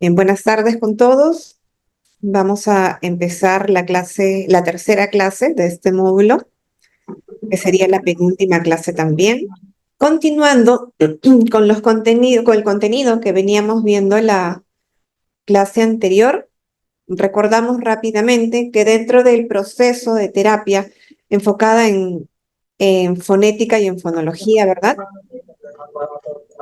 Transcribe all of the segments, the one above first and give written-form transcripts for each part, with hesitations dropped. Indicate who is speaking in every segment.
Speaker 1: Bien, buenas tardes con todos. Vamos a empezar la clase, la tercera clase de este módulo, que sería la penúltima clase también. Continuando con con el contenido que veníamos viendo en la clase anterior, recordamos rápidamente que dentro del proceso de terapia enfocada en fonética y en fonología, ¿verdad?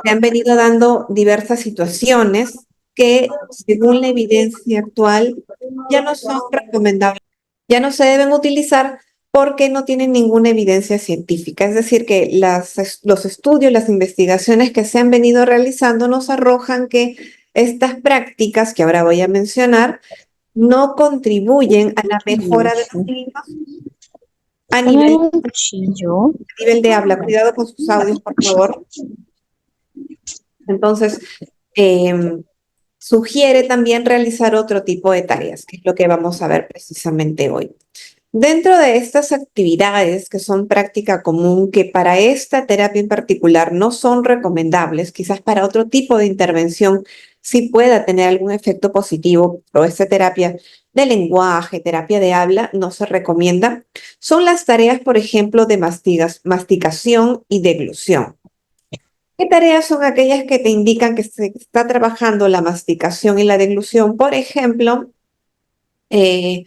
Speaker 1: Se han venido dando diversas situaciones que, según la evidencia actual, ya no son recomendables, ya no se deben utilizar porque no tienen ninguna evidencia científica. Es decir, que los estudios, las investigaciones que se han venido realizando nos arrojan que estas prácticas que ahora voy a mencionar no contribuyen a la mejora de los niños a
Speaker 2: Poner
Speaker 1: nivel,
Speaker 2: un cuchillo.
Speaker 1: a nivel de habla. Cuidado con sus audios, por favor. Entonces, em, sugiere también realizar otro tipo de tareas, que es lo que vamos a ver precisamente hoy. Dentro de estas actividades que son práctica común, que para esta terapia en particular no son recomendables, quizás para otro tipo de intervención sí pueda tener algún efecto positivo, pero esta terapia de lenguaje, terapia de habla, no se recomienda, son las tareas, por ejemplo, de masticación y deglución. ¿Qué tareas son aquellas que te indican que se está trabajando la masticación y la deglución? Por ejemplo, eh,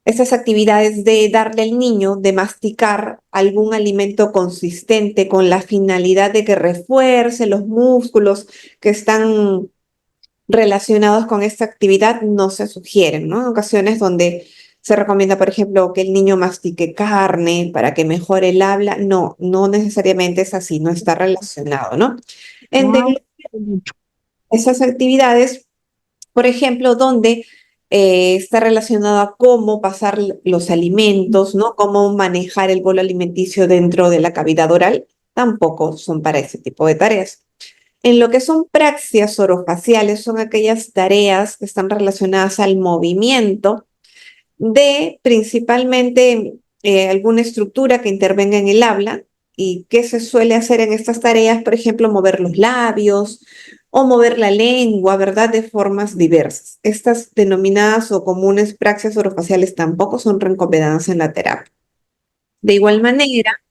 Speaker 1: esas actividades de darle al niño de masticar algún alimento consistente con la finalidad de que refuerce los músculos que están relacionados con esta actividad no se sugieren, ¿no? En ocasiones donde se recomienda, por ejemplo, que el niño mastique carne para que mejore el habla, no, no necesariamente es así, no está relacionado, ¿no? En
Speaker 2: Wow.
Speaker 1: esas actividades, por ejemplo, donde está relacionado a cómo pasar los alimentos, ¿no? Cómo manejar el bolo alimenticio dentro de la cavidad oral, tampoco son para ese tipo de tareas. En lo que son praxias orofaciales, son aquellas tareas que están relacionadas al movimiento de principalmente alguna estructura que intervenga en el habla. ¿Y qué se suele hacer en estas tareas? Por ejemplo, mover los labios o mover la lengua, ¿verdad? De formas diversas. Estas denominadas o comunes praxias orofaciales tampoco son recomendadas en la terapia. De igual manera,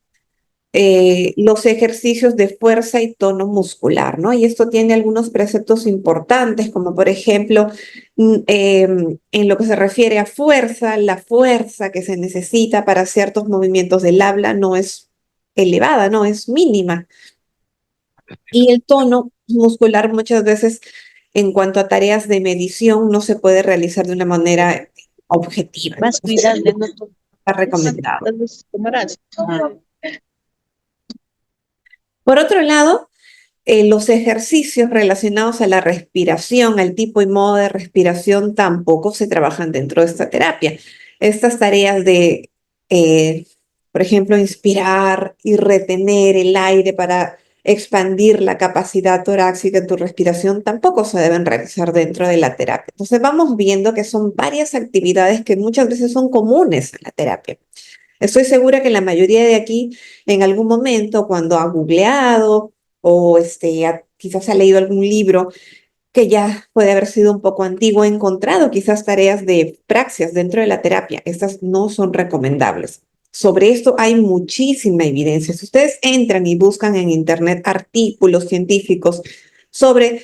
Speaker 1: los ejercicios de fuerza y tono muscular, ¿no? Y esto tiene algunos preceptos importantes, como por ejemplo, en lo que se refiere a fuerza, la fuerza que se necesita para ciertos movimientos del habla no es elevada, no es mínima. Y el tono muscular muchas veces, en cuanto a tareas de medición, no se puede realizar de una manera objetiva.
Speaker 2: Más
Speaker 1: Entonces,
Speaker 2: cuidado de
Speaker 1: no
Speaker 2: no
Speaker 1: está recomendado.
Speaker 2: tocar los camaradas.
Speaker 1: Por otro lado, los ejercicios relacionados a la respiración, al tipo y modo de respiración, tampoco se trabajan dentro de esta terapia. Estas tareas de, eh, por ejemplo, inspirar y retener el aire para expandir la capacidad torácica en tu respiración, tampoco se deben realizar dentro de la terapia. Entonces vamos viendo que son varias actividades que muchas veces son comunes en la terapia. Estoy segura que la mayoría de aquí en algún momento, cuando ha googleado o quizás ha leído algún libro que ya puede haber sido un poco antiguo, ha encontrado quizás tareas de praxias dentro de la terapia. Estas no son recomendables. Sobre esto hay muchísima evidencia. Si ustedes entran y buscan en Internet artículos científicos sobre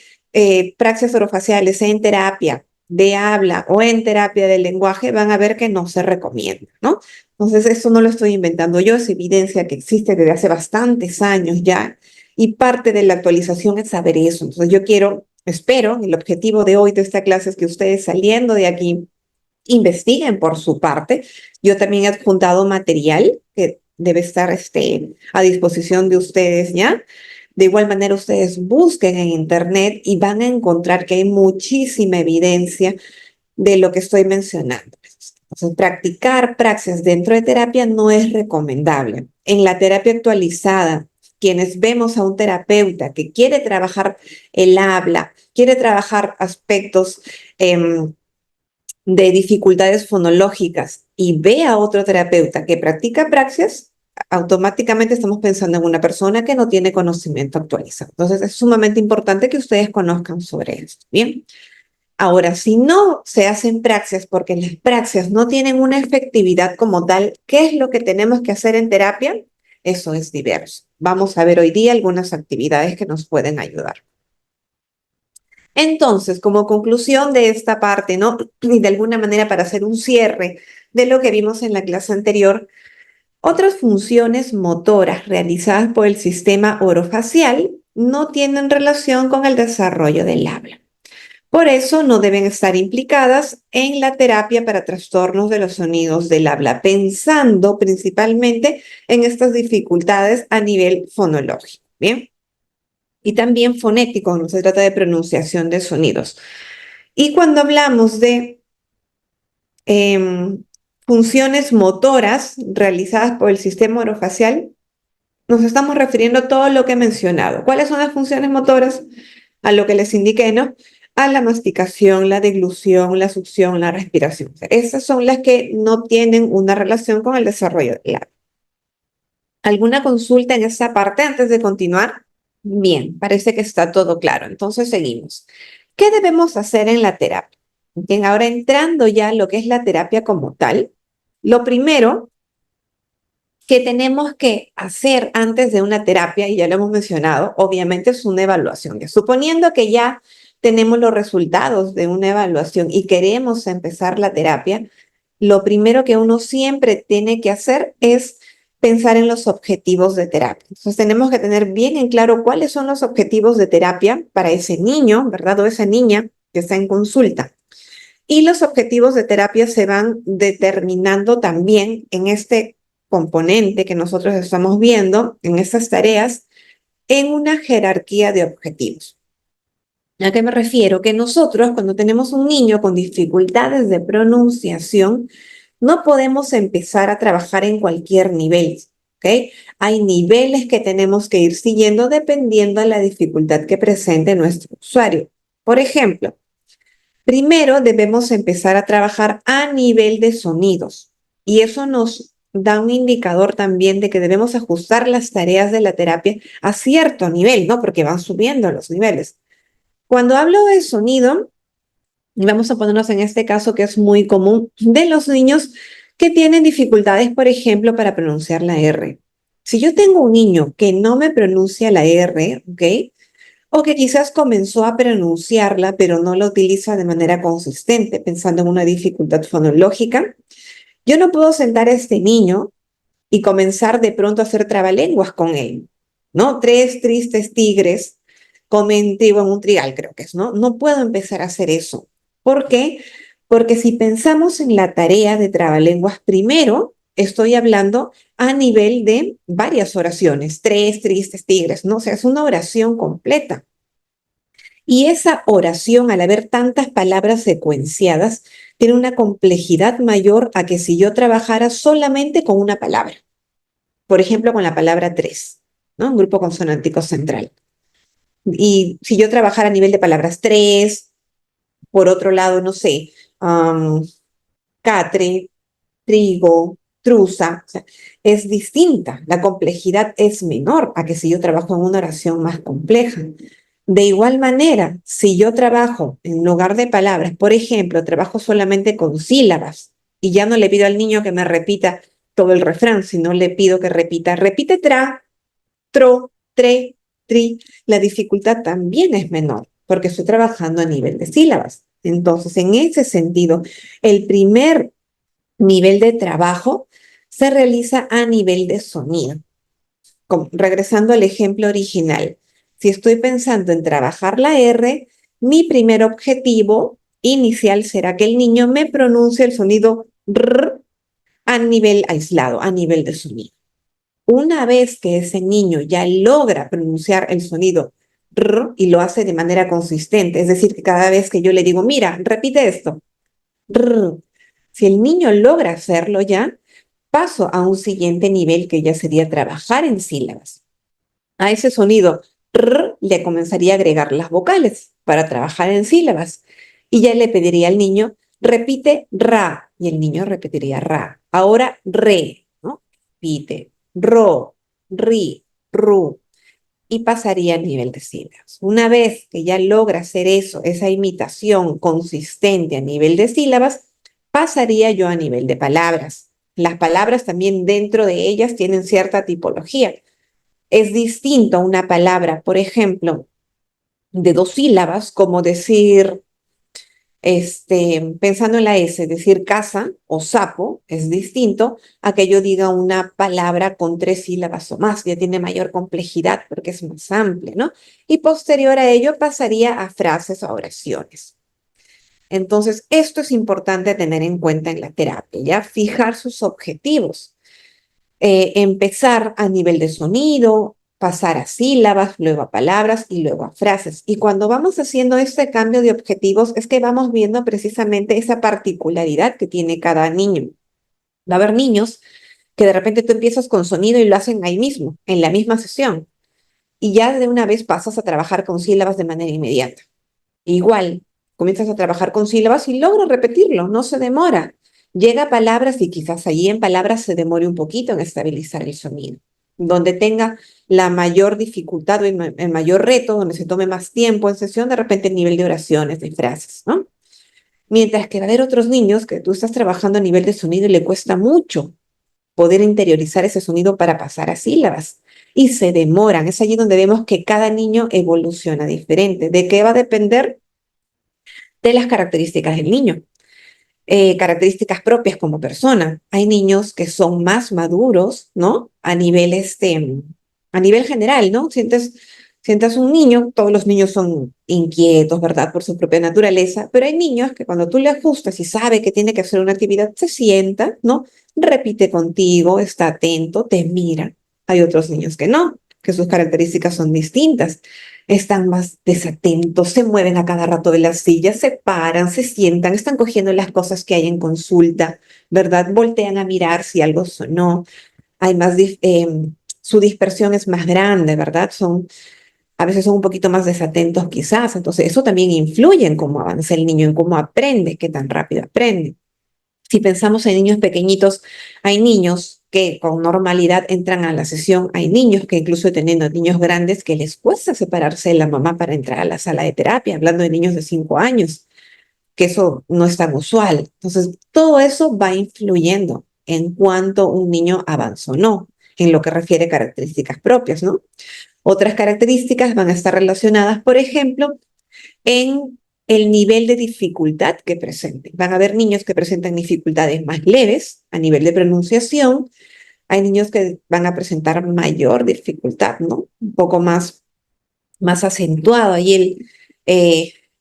Speaker 1: praxias orofaciales en terapia de habla o en terapia del lenguaje, van a ver que no se recomienda, ¿no? Entonces, eso no lo estoy inventando yo, es evidencia que existe desde hace bastantes años ya, y parte de la actualización es saber eso. Entonces, yo espero, el objetivo de hoy de esta clase es que ustedes saliendo de aquí investiguen por su parte. Yo también he adjuntado material que debe estar a disposición de ustedes ya. De igual manera, ustedes busquen en Internet y van a encontrar que hay muchísima evidencia de lo que estoy mencionando. Entonces, practicar praxis dentro de terapia no es recomendable. En la terapia actualizada, quienes vemos a un terapeuta que quiere trabajar el habla, quiere trabajar aspectos de dificultades fonológicas y ve a otro terapeuta que practica praxis, automáticamente estamos pensando en una persona que no tiene conocimiento actualizado. Entonces, es sumamente importante que ustedes conozcan sobre esto. Bien. Ahora, si no se hacen praxias porque las praxias no tienen una efectividad como tal, ¿qué es lo que tenemos que hacer en terapia? Eso es diverso. Vamos a ver hoy día algunas actividades que nos pueden ayudar. Entonces, como conclusión de esta parte, ¿no? Y de alguna manera para hacer un cierre de lo que vimos en la clase anterior, otras funciones motoras realizadas por el sistema orofacial no tienen relación con el desarrollo del habla. Por eso no deben estar implicadas en la terapia para trastornos de los sonidos del habla, pensando principalmente en estas dificultades a nivel fonológico. Bien. Y también fonético, cuando se trata de pronunciación de sonidos. Y cuando hablamos de em, funciones motoras realizadas por el sistema orofacial, nos estamos refiriendo a todo lo que he mencionado. ¿Cuáles son las funciones motoras? A lo que les indiqué, ¿no? A la masticación, la deglución, la succión, la respiración. Esas son las que no tienen una relación con el desarrollo del habla. ¿Alguna consulta en esta parte antes de continuar? Bien, parece que está todo claro. Entonces seguimos. ¿Qué debemos hacer en la terapia? Bien, ahora entrando ya a lo que es la terapia como tal, lo primero que tenemos que hacer antes de una terapia, y ya lo hemos mencionado, obviamente es una evaluación. Suponiendo que ya tenemos los resultados de una evaluación y queremos empezar la terapia, lo primero que uno siempre tiene que hacer es pensar en los objetivos de terapia. Entonces tenemos que tener bien en claro cuáles son los objetivos de terapia para ese niño, ¿verdad? O esa niña que está en consulta. Y los objetivos de terapia se van determinando también en este componente que nosotros estamos viendo, en estas tareas, en una jerarquía de objetivos. ¿A qué me refiero? Que nosotros, cuando tenemos un niño con dificultades de pronunciación, no podemos empezar a trabajar en cualquier nivel, ¿ok? Hay niveles que tenemos que ir siguiendo dependiendo de la dificultad que presente nuestro usuario. Por ejemplo, primero debemos empezar a trabajar a nivel de sonidos y eso nos da un indicador también de que debemos ajustar las tareas de la terapia a cierto nivel, ¿no? Porque van subiendo los niveles. Cuando hablo de sonido, y vamos a ponernos en este caso que es muy común de los niños que tienen dificultades, por ejemplo, para pronunciar la R. Si yo tengo un niño que no me pronuncia la R, ¿ok? O que quizás comenzó a pronunciarla, pero no la utiliza de manera consistente, pensando en una dificultad fonológica. Yo no puedo sentar a este niño y comenzar de pronto a hacer trabalenguas con él, ¿no? Tres tristes tigres comen trigo en un trigal, creo que es, ¿no? No puedo empezar a hacer eso. ¿Por qué? Porque si pensamos en la tarea de trabalenguas, primero estoy hablando a nivel de varias oraciones, tres tristes tigres, ¿no? O sea, es una oración completa. Y esa oración, al haber tantas palabras secuenciadas, tiene una complejidad mayor a que si yo trabajara solamente con una palabra. Por ejemplo, con la palabra tres, ¿no? Un grupo consonántico central. Y si yo trabajara a nivel de palabras tres, por otro lado, no sé, catre, trigo, truza, o sea, es distinta. La complejidad es menor a que si yo trabajo en una oración más compleja. De igual manera, si yo trabajo en lugar de palabras, por ejemplo, trabajo solamente con sílabas y ya no le pido al niño que me repita todo el refrán, sino le pido que repite tra, tro, tre, tri, la dificultad también es menor porque estoy trabajando a nivel de sílabas. Entonces, en ese sentido, el primer nivel de trabajo se realiza a nivel de sonido. Regresando al ejemplo original, si estoy pensando en trabajar la R, mi primer objetivo inicial será que el niño me pronuncie el sonido R a nivel aislado, a nivel de sonido. Una vez que ese niño ya logra pronunciar el sonido R y lo hace de manera consistente, es decir, que cada vez que yo le digo, mira, repite esto, R, si el niño logra hacerlo ya, paso a un siguiente nivel que ya sería trabajar en sílabas. A ese sonido R le comenzaría a agregar las vocales para trabajar en sílabas y ya le pediría al niño, repite ra, y el niño repetiría ra. Ahora re, ¿no? Repite ro, ri, ru. y pasaría a nivel de sílabas. Una vez que ya logra hacer eso, esa imitación consistente a nivel de sílabas, pasaría yo a nivel de palabras. Las palabras también dentro de ellas tienen cierta tipología. Es distinto una palabra, por ejemplo, de dos sílabas, como decir pensando en la S, decir casa o sapo es distinto a que yo diga una palabra con tres sílabas o más, ya tiene mayor complejidad porque es más amplia, ¿no? Y posterior a ello pasaría a frases o oraciones. Entonces, esto es importante tener en cuenta en la terapia, ya fijar sus objetivos, empezar a nivel de sonido, pasar a sílabas, luego a palabras y luego a frases. Y cuando vamos haciendo este cambio de objetivos es que vamos viendo precisamente esa particularidad que tiene cada niño. Va a haber niños que de repente tú empiezas con sonido y lo hacen ahí mismo, en la misma sesión, y ya de una vez pasas a trabajar con sílabas de manera inmediata. Igual, comienzas a trabajar con sílabas y logras repetirlo, no se demora. Llega a palabras y quizás allí en palabras se demore un poquito en estabilizar el sonido. Donde tenga la mayor dificultad o el mayor reto, donde se tome más tiempo en sesión, de repente el nivel de oraciones, de frases, ¿no? Mientras que va a haber otros niños que tú estás trabajando a nivel de sonido y le cuesta mucho poder interiorizar ese sonido para pasar a sílabas. Y se demoran. Es allí donde vemos que cada niño evoluciona diferente. ¿De qué va a depender? De las características del niño, características propias como persona. Hay niños que son más maduros, ¿no? A nivel general, ¿no? Sientas un niño, todos los niños son inquietos, ¿verdad? Por su propia naturaleza, pero hay niños que cuando tú le ajustas y sabe que tiene que hacer una actividad, se sienta, ¿no? Repite contigo, está atento, te mira. Hay otros niños que no, que sus características son distintas, están más desatentos, se mueven a cada rato de las sillas, se paran, se sientan, están cogiendo las cosas que hay en consulta, ¿verdad? Voltean a mirar si algo sonó, hay más, su dispersión es más grande, ¿verdad? A veces son un poquito más desatentos quizás, entonces eso también influye en cómo avanza el niño, en cómo aprende, qué tan rápido aprende. Si pensamos en niños pequeñitos, hay niños que con normalidad entran a la sesión, hay niños que incluso teniendo niños grandes que les cuesta separarse de la mamá para entrar a la sala de terapia, hablando de niños de 5 años, que eso no es tan usual. Entonces, todo eso va influyendo en cuánto un niño avanzó o no, en lo que refiere a características propias, ¿no? Otras características van a estar relacionadas, por ejemplo, en el nivel de dificultad que presenten. Van a haber niños que presentan dificultades más leves a nivel de pronunciación. Hay niños que van a presentar mayor dificultad, ¿no? Un poco más acentuado ahí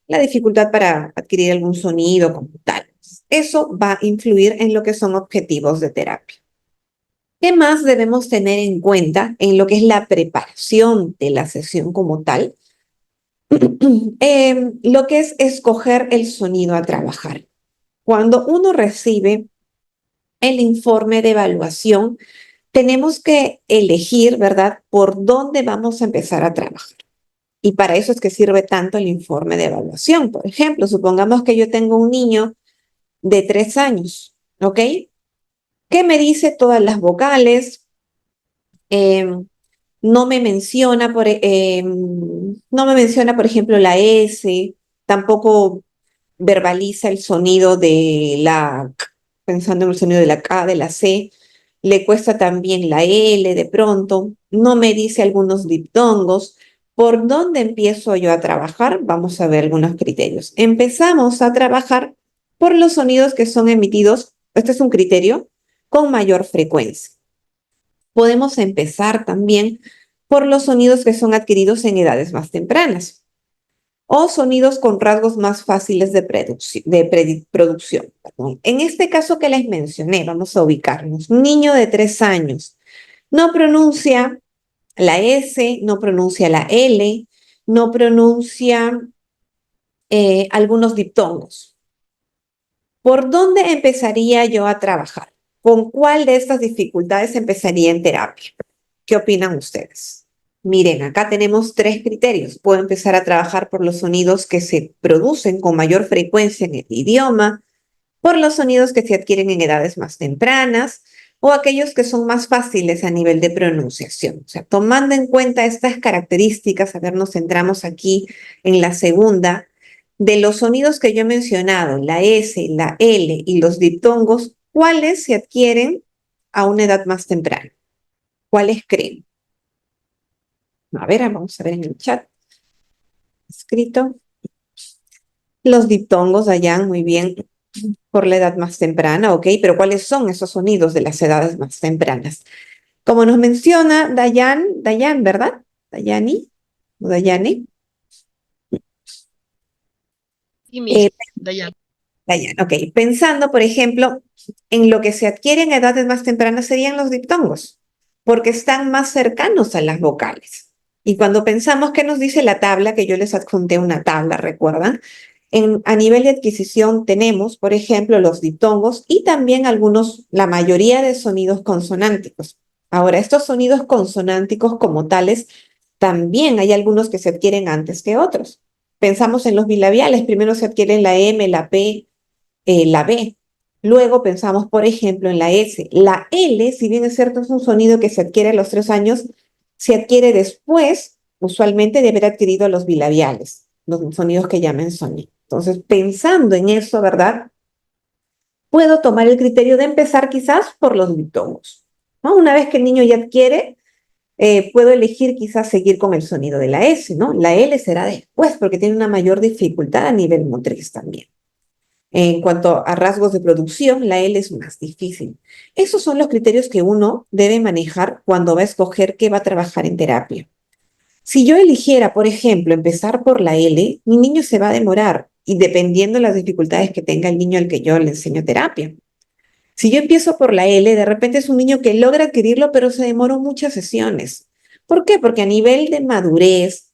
Speaker 1: la dificultad para adquirir algún sonido como tal. Eso va a influir en lo que son objetivos de terapia. ¿Qué más debemos tener en cuenta en lo que es la preparación de la sesión como tal? Lo que es escoger el sonido a trabajar. Cuando uno recibe el informe de evaluación, tenemos que elegir, ¿verdad?, por dónde vamos a empezar a trabajar. Y para eso es que sirve tanto el informe de evaluación. Por ejemplo, supongamos que yo tengo un niño de 3 años, ¿ok? Que me dice todas las vocales, eh, no me menciona, por ejemplo, la S, tampoco verbaliza el sonido de la K, pensando en el sonido de la K, de la C, le cuesta también la L de pronto, no me dice algunos diptongos. ¿Por dónde empiezo yo a trabajar? Vamos a ver algunos criterios. Empezamos a trabajar por los sonidos que son emitidos, este es un criterio, con mayor frecuencia. Podemos empezar también por los sonidos que son adquiridos en edades más tempranas o sonidos con rasgos más fáciles de producción. Perdón. En este caso que les mencioné, vamos a ubicarnos. Un niño de 3 años no pronuncia la S, no pronuncia la L, no pronuncia algunos diptongos. ¿Por dónde empezaría yo a trabajar? ¿Con cuál de estas dificultades empezaría en terapia? ¿Qué opinan ustedes? Miren, acá tenemos 3 criterios. Puedo empezar a trabajar por los sonidos que se producen con mayor frecuencia en el idioma, por los sonidos que se adquieren en edades más tempranas o aquellos que son más fáciles a nivel de pronunciación. O sea, tomando en cuenta estas características, a ver, nos centramos aquí en la segunda, de los sonidos que yo he mencionado, la S, la L y los diptongos, ¿cuáles se adquieren a una edad más temprana? ¿Cuáles creen? A ver, vamos a ver en el chat escrito. Los diptongos, Dayan, muy bien, por la edad más temprana, ok, pero ¿cuáles son esos sonidos de las edades más tempranas? Como nos menciona Dayan, ¿verdad? Dayani, o Dayani.
Speaker 2: Sí, Miss,
Speaker 1: Eh,
Speaker 2: Dayan.
Speaker 1: Dayan, ok. Pensando, por ejemplo, en lo que se adquiere en edades más tempranas serían los diptongos, porque están más cercanos a las vocales. Y cuando pensamos, ¿qué nos dice la tabla? Que yo les adjunté una tabla, ¿recuerdan? A nivel de adquisición tenemos, por ejemplo, los diptongos y también algunos, la mayoría de sonidos consonánticos. Ahora, estos sonidos consonánticos como tales, también hay algunos que se adquieren antes que otros. Pensamos en los bilabiales, primero se adquieren la M, la P, la B. Luego pensamos, por ejemplo, en la S. La L, si bien es cierto, es un sonido que se adquiere a los 3 años, se adquiere después, usualmente, de haber adquirido los bilabiales, los sonidos que llaman sonido. Entonces, pensando en eso, ¿verdad? Puedo tomar el criterio de empezar quizás por los diptongos, ¿no? Una vez que el niño ya adquiere, puedo elegir quizás seguir con el sonido de la S, ¿no? La L será después porque tiene una mayor dificultad a nivel motriz también. En cuanto a rasgos de producción, la L es más difícil. Esos son los criterios que uno debe manejar cuando va a escoger qué va a trabajar en terapia. Si yo eligiera, por ejemplo, empezar por la L, mi niño se va a demorar y dependiendo de las dificultades que tenga el niño al que yo le enseño terapia. Si yo empiezo por la L, de repente es un niño que logra adquirirlo, pero se demoró muchas sesiones. ¿Por qué? Porque a nivel de madurez,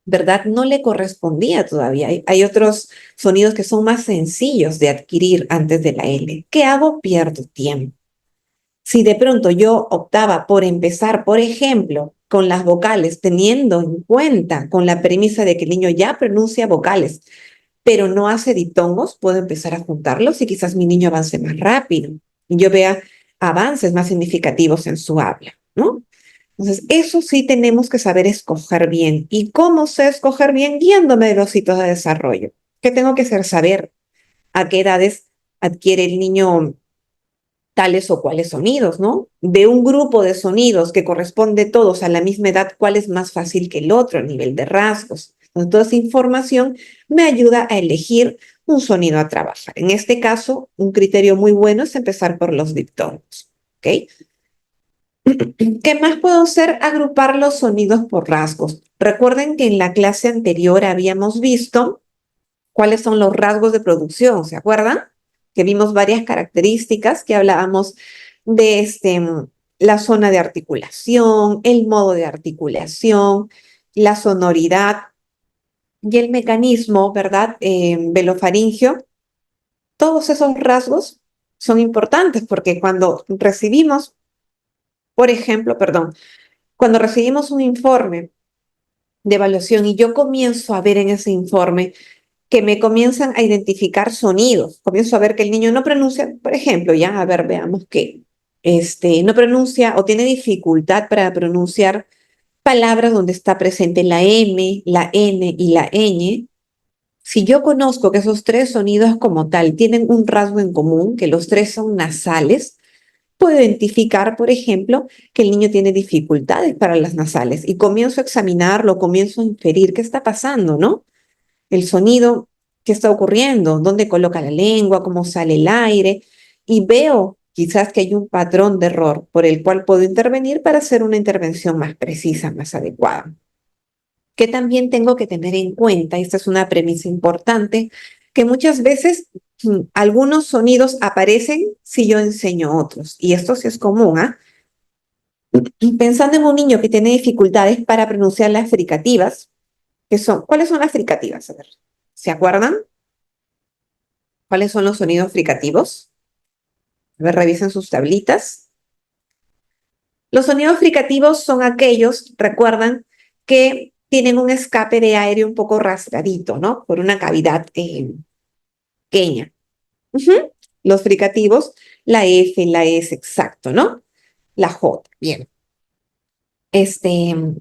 Speaker 1: ¿verdad? No le correspondía todavía. Hay otros sonidos que son más sencillos de adquirir antes de la L. ¿Qué hago? Pierdo tiempo. Si de pronto yo optaba por empezar, por ejemplo, con las vocales, teniendo en cuenta con la premisa de que el niño ya pronuncia vocales, pero no hace diptongos, puedo empezar a juntarlos y quizás mi niño avance más rápido y yo vea avances más significativos en su habla, ¿no? Entonces, eso sí tenemos que saber escoger bien. ¿Y cómo sé escoger bien? Guiándome de los hitos de desarrollo. ¿Qué tengo que hacer? Saber a qué edades adquiere el niño tales o cuales sonidos, ¿no? De un grupo de sonidos que corresponde todos a la misma edad, ¿cuál es más fácil que el otro a nivel de rasgos? Entonces, toda esa información me ayuda a elegir un sonido a trabajar. En este caso, un criterio muy bueno es empezar por los diptongos, ¿ok? ¿Qué más puedo hacer? Agrupar los sonidos por rasgos. Recuerden que en la clase anterior habíamos visto cuáles son los rasgos de producción, ¿se acuerdan? Que vimos varias características que hablábamos de la zona de articulación, el modo de articulación, la sonoridad y el mecanismo, ¿verdad? Velofaringio. Todos esos rasgos son importantes porque cuando recibimos, por ejemplo, perdón, cuando recibimos un informe de evaluación y yo comienzo a ver en ese informe que me comienzan a identificar sonidos, comienzo a ver que el niño no pronuncia, por ejemplo, ya, a ver, veamos que no pronuncia o tiene dificultad para pronunciar palabras donde está presente la M, la N y la ñ. Si yo conozco que esos tres sonidos como tal tienen un rasgo en común, que los tres son nasales, puedo identificar, por ejemplo, que el niño tiene dificultades para las nasales y comienzo a examinarlo, comienzo a inferir qué está pasando, ¿no? El sonido, qué está ocurriendo, dónde coloca la lengua, cómo sale el aire y veo quizás que hay un patrón de error por el cual puedo intervenir para hacer una intervención más precisa, más adecuada. Que también tengo que tener en cuenta, y esta es una premisa importante, que muchas veces algunos sonidos aparecen si yo enseño otros, y esto sí es común, ¿ah? Pensando en un niño que tiene dificultades para pronunciar las fricativas, ¿cuáles son las fricativas? A ver, ¿se acuerdan? ¿Cuáles son los sonidos fricativos? A ver, revisen sus tablitas. Los sonidos fricativos son aquellos, recuerdan, que tienen un escape de aire un poco rastradito, ¿no? Por una cavidad pequeña. Ujú. los fricativos, la F, la S, exacto, ¿no? La J, bien.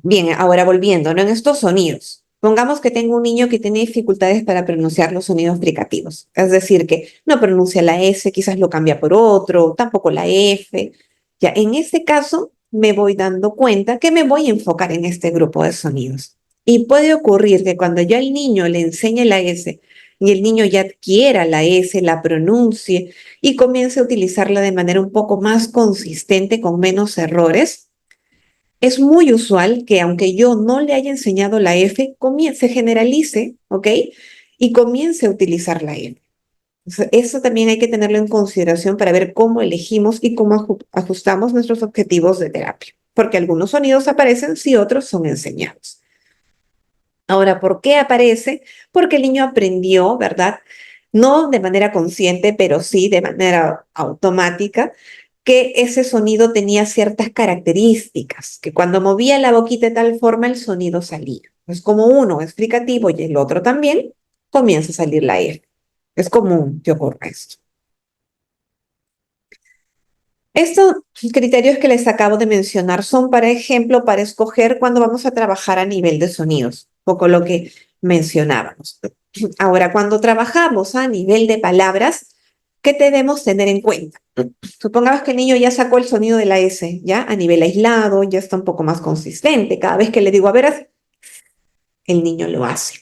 Speaker 1: Bien, ahora volviendo, ¿no? En estos sonidos. Pongamos que tengo un niño que tiene dificultades para pronunciar los sonidos fricativos. Es decir, que no pronuncia la S, quizás lo cambia por otro, tampoco la F. Ya, en este caso, me voy dando cuenta que me voy a enfocar en este grupo de sonidos. Y puede ocurrir que cuando yo al niño le enseñe la S y el niño ya adquiera la S, la pronuncie y comience a utilizarla de manera un poco más consistente, con menos errores, es muy usual que aunque yo no le haya enseñado la F, se generalice, ¿ok? Y comience a utilizar la F. Eso también hay que tenerlo en consideración para ver cómo elegimos y cómo ajustamos nuestros objetivos de terapia, porque algunos sonidos aparecen si otros son enseñados. Ahora, ¿por qué aparece? Porque el niño aprendió, ¿verdad? No de manera consciente, pero sí de manera automática, que ese sonido tenía ciertas características, que cuando movía la boquita de tal forma el sonido salía. Es como uno es fricativo y el otro también, comienza a salir la F. Es común que ocurra esto. Estos criterios que les acabo de mencionar son, para ejemplo, para escoger cuando vamos a trabajar a nivel de sonidos, poco lo que mencionábamos. Ahora, cuando trabajamos a nivel de palabras, ¿qué debemos tener en cuenta? Supongamos que el niño ya sacó el sonido de la S, ya a nivel aislado, ya está un poco más consistente. Cada vez que le digo, a ver, el niño lo hace.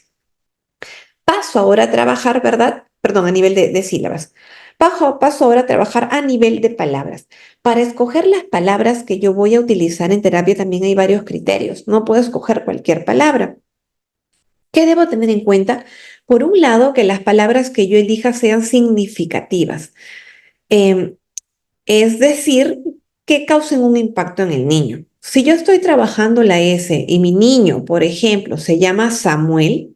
Speaker 1: Paso ahora a trabajar, ¿verdad? Perdón, a nivel de sílabas. Paso ahora a trabajar a nivel de palabras. Para escoger las palabras que yo voy a utilizar en terapia también hay varios criterios. No puedo escoger cualquier palabra. ¿Qué debo tener en cuenta? Por un lado, que las palabras que yo elija sean significativas. Eh, es decir, que causen un impacto en el niño. Si yo estoy trabajando la S y mi niño, por ejemplo, se llama Samuel,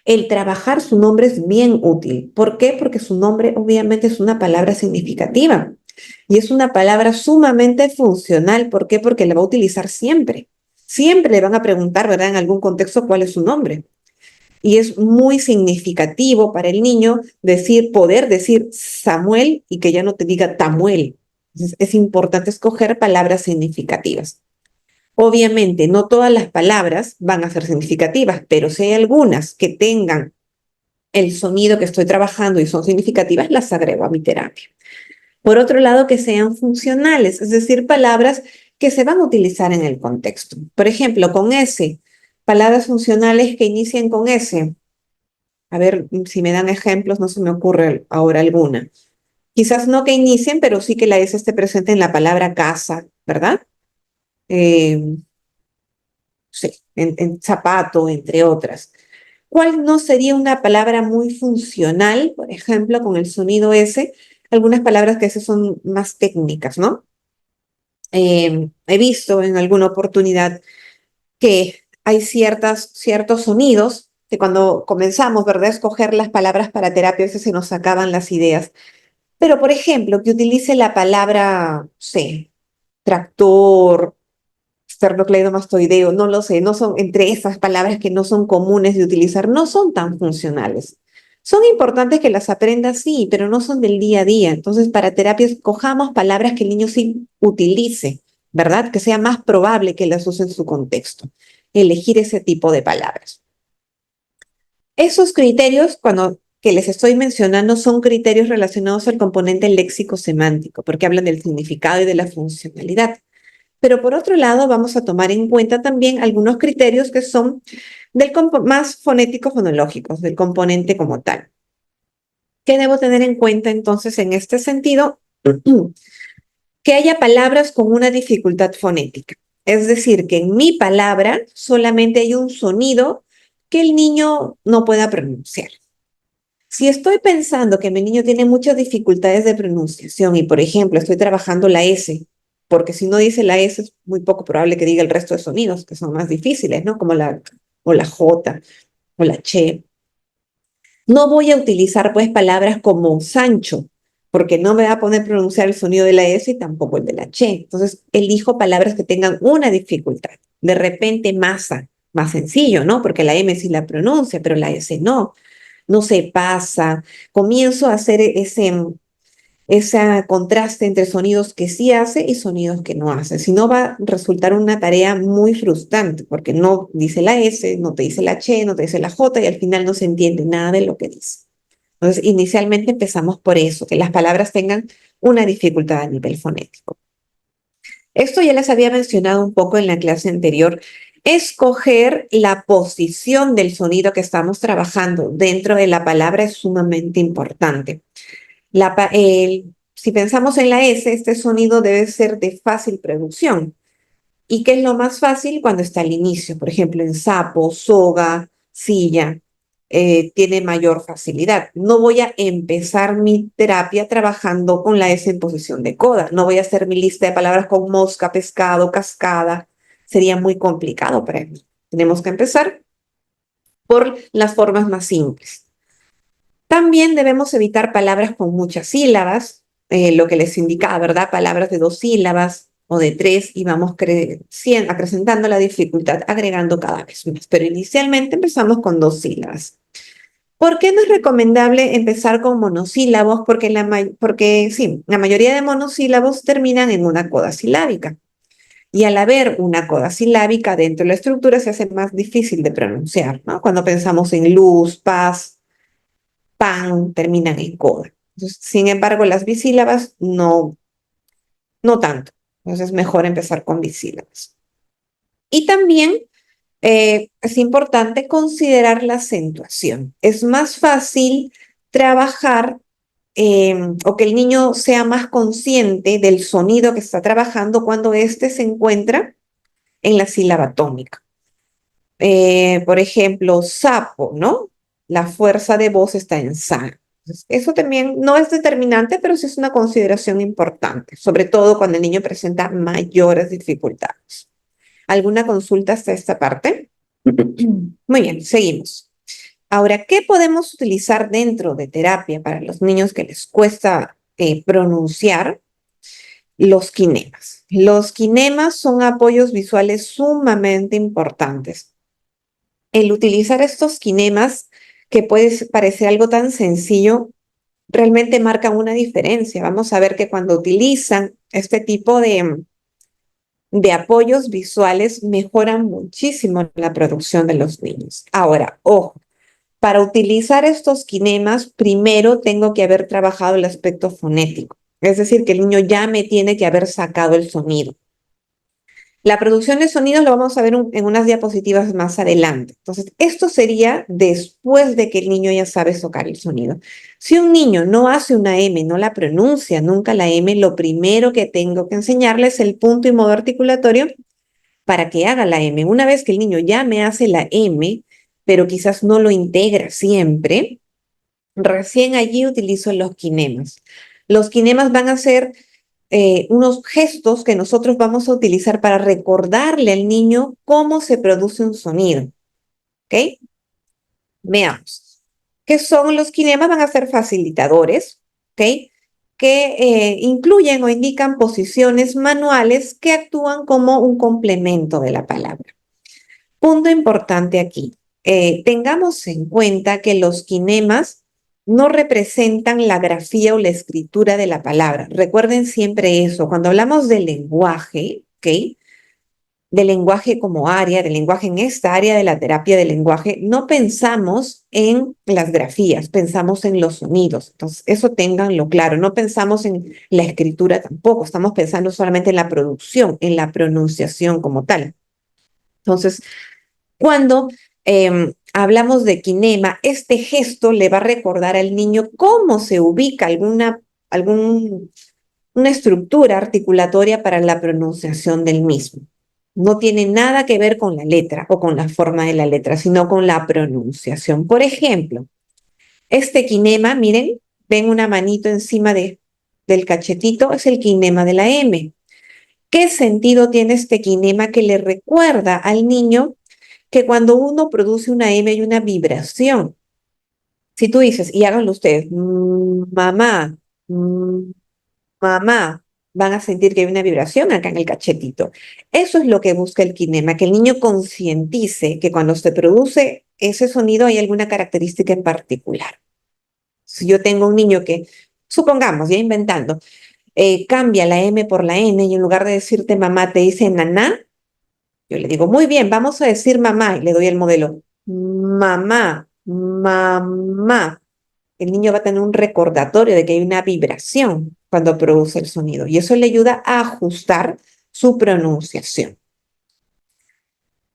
Speaker 1: el trabajar su nombre es bien útil. ¿Por qué? Porque su nombre obviamente es una palabra significativa y es una palabra sumamente funcional. ¿Por qué? Porque la va a utilizar siempre. Siempre le van a preguntar, ¿verdad? En algún contexto cuál es su nombre. Y es muy significativo para el niño poder decir Samuel y que ya no te diga Tamuel. Entonces, es importante escoger palabras significativas. Obviamente, no todas las palabras van a ser significativas, pero si hay algunas que tengan el sonido que estoy trabajando y son significativas, las agrego a mi terapia. Por otro lado, que sean funcionales, es decir, palabras que se van a utilizar en el contexto. Por ejemplo, con S, palabras funcionales que inicien con S. A ver si me dan ejemplos, no se me ocurre ahora alguna. Quizás no que inicien, pero sí que la S esté presente en la palabra casa, ¿verdad? Sí, en zapato, entre otras. ¿Cuál no sería una palabra muy funcional, por ejemplo, con el sonido S? Algunas palabras que esas son más técnicas, ¿no? He visto en alguna oportunidad que hay ciertos sonidos que cuando comenzamos, ¿verdad?, a escoger las palabras para terapia, a veces se nos acaban las ideas. Pero, por ejemplo, que utilice la palabra, no sé, tractor, esternocleidomastoideo, no lo sé, no son entre esas palabras que no son comunes de utilizar, no son tan funcionales. Son importantes que las aprendas, sí, pero no son del día a día. Entonces, para terapia, escojamos palabras que el niño sí utilice, ¿verdad? Que sea más probable que las use en su contexto. Elegir ese tipo de palabras. Esos criterios, que les estoy mencionando, son criterios relacionados al componente léxico-semántico, porque hablan del significado y de la funcionalidad. Pero por otro lado, vamos a tomar en cuenta también algunos criterios que son más fonético-fonológicos, del componente como tal. ¿Qué debo tener en cuenta entonces en este sentido? Que haya palabras con una dificultad fonética. Es decir, que en mi palabra solamente hay un sonido que el niño no pueda pronunciar. Si estoy pensando que mi niño tiene muchas dificultades de pronunciación y, por ejemplo, estoy trabajando la S, porque si no dice la S es muy poco probable que diga el resto de sonidos, que son más difíciles, ¿no? Como o la J o la Che. No voy a utilizar, pues, palabras como Sancho, porque no me va a poner a pronunciar el sonido de la S y tampoco el de la Che. Entonces, elijo palabras que tengan una dificultad. De repente, masa, más sencillo, ¿no? Porque la M sí la pronuncia, pero la S no se pasa. Comienzo a hacer ese contraste entre sonidos que sí hace y sonidos que no hace. Si no, va a resultar una tarea muy frustrante, porque no dice la S, no te dice la H, no te dice la J, y al final no se entiende nada de lo que dice. Entonces, inicialmente empezamos por eso, que las palabras tengan una dificultad a nivel fonético. Esto ya les había mencionado un poco en la clase anterior. Escoger la posición del sonido que estamos trabajando dentro de la palabra es sumamente importante. Si pensamos en la S, este sonido debe ser de fácil producción. ¿Y qué es lo más fácil? Cuando está al inicio, por ejemplo, en sapo, soga, silla, tiene mayor facilidad. No voy a empezar mi terapia trabajando con la S en posición de coda. No voy a hacer mi lista de palabras con mosca, pescado, cascada. Sería muy complicado para mí. Tenemos que empezar por las formas más simples. También debemos evitar palabras con muchas sílabas, lo que les indicaba, ¿verdad? Palabras de 2 sílabas o de 3 y vamos acrecentando la dificultad, agregando cada vez más. Pero inicialmente empezamos con 2 sílabas. ¿Por qué no es recomendable empezar con monosílabos? Porque sí, la mayoría de monosílabos terminan en una coda silábica. Y al haber una coda silábica dentro de la estructura se hace más difícil de pronunciar, ¿no? Cuando pensamos en luz, paz, pan, terminan en coda. Entonces, sin embargo, las bisílabas no tanto. Entonces es mejor empezar con bisílabas. Y también es importante considerar la acentuación. Es más fácil trabajar o que el niño sea más consciente del sonido que está trabajando cuando éste se encuentra en la sílaba tónica. Por ejemplo, sapo, ¿no? La fuerza de voz está en sa. Entonces, eso también no es determinante, pero sí es una consideración importante, sobre todo cuando el niño presenta mayores dificultades. ¿Alguna consulta hasta esta parte? Muy bien, seguimos. Ahora, ¿qué podemos utilizar dentro de terapia para los niños que les cuesta pronunciar? Los quinemas. Los quinemas son apoyos visuales sumamente importantes. El utilizar estos quinemas, que puede parecer algo tan sencillo, realmente marcan una diferencia. Vamos a ver que cuando utilizan este tipo de apoyos visuales, mejoran muchísimo la producción de los niños. Ahora, ojo, para utilizar estos quinemas, primero tengo que haber trabajado el aspecto fonético. Es decir, que el niño ya me tiene que haber sacado el sonido. La producción de sonidos lo vamos a ver en unas diapositivas más adelante. Entonces, esto sería después de que el niño ya sabe tocar el sonido. Si un niño no hace una M, no la pronuncia nunca la M, lo primero que tengo que enseñarle es el punto y modo articulatorio para que haga la M. Una vez que el niño ya me hace la M, pero quizás no lo integra siempre, recién allí utilizo los quinemas. Los quinemas van a ser unos gestos que nosotros vamos a utilizar para recordarle al niño cómo se produce un sonido. ¿Ok? Veamos. ¿Qué son los kinemas? Van a ser facilitadores, ¿ok? Que incluyen o indican posiciones manuales que actúan como un complemento de la palabra. Punto importante aquí. Tengamos en cuenta que los kinemas no representan la grafía o la escritura de la palabra. Recuerden siempre eso. Cuando hablamos del lenguaje, ¿ok? Del lenguaje como área, del lenguaje en esta área de la terapia del lenguaje, no pensamos en las grafías, pensamos en los sonidos. Entonces, eso ténganlo claro. No pensamos en la escritura tampoco. Estamos pensando solamente en la producción, en la pronunciación como tal. Entonces, cuando hablamos de kinema, este gesto le va a recordar al niño cómo se ubica una estructura articulatoria para la pronunciación del mismo. No tiene nada que ver con la letra o con la forma de la letra, sino con la pronunciación. Por ejemplo, este kinema, miren, ven una manito encima del cachetito, es el kinema de la M. ¿Qué sentido tiene este kinema que le recuerda al niño que cuando uno produce una M hay una vibración? Si tú dices, y háganlo ustedes, mamá, mamá, van a sentir que hay una vibración acá en el cachetito. Eso es lo que busca el kinema, que el niño concientice que cuando se produce ese sonido hay alguna característica en particular. Si yo tengo un niño que supongamos, ya inventando, cambia la M por la N y en lugar de decirte mamá te dice naná, yo le digo, muy bien, vamos a decir mamá y le doy el modelo. Mamá, mamá. El niño va a tener un recordatorio de que hay una vibración cuando produce el sonido y eso le ayuda a ajustar su pronunciación.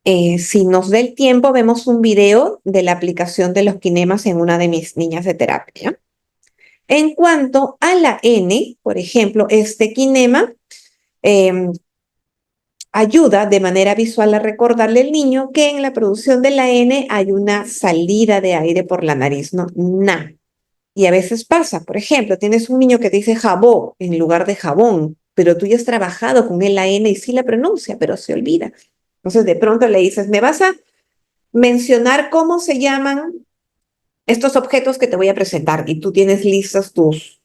Speaker 1: Si nos da el tiempo, vemos un video de la aplicación de los kinemas en una de mis niñas de terapia. En cuanto a la N, por ejemplo, este kinema eh, ayuda de manera visual a recordarle al niño que en la producción de la N hay una salida de aire por la nariz, ¿no? Na. Y a veces pasa, por ejemplo, tienes un niño que te dice jabón en lugar de jabón, pero tú ya has trabajado con él la N y sí la pronuncia, pero se olvida. Entonces de pronto le dices, ¿me vas a mencionar cómo se llaman estos objetos que te voy a presentar? Y tú tienes listas tus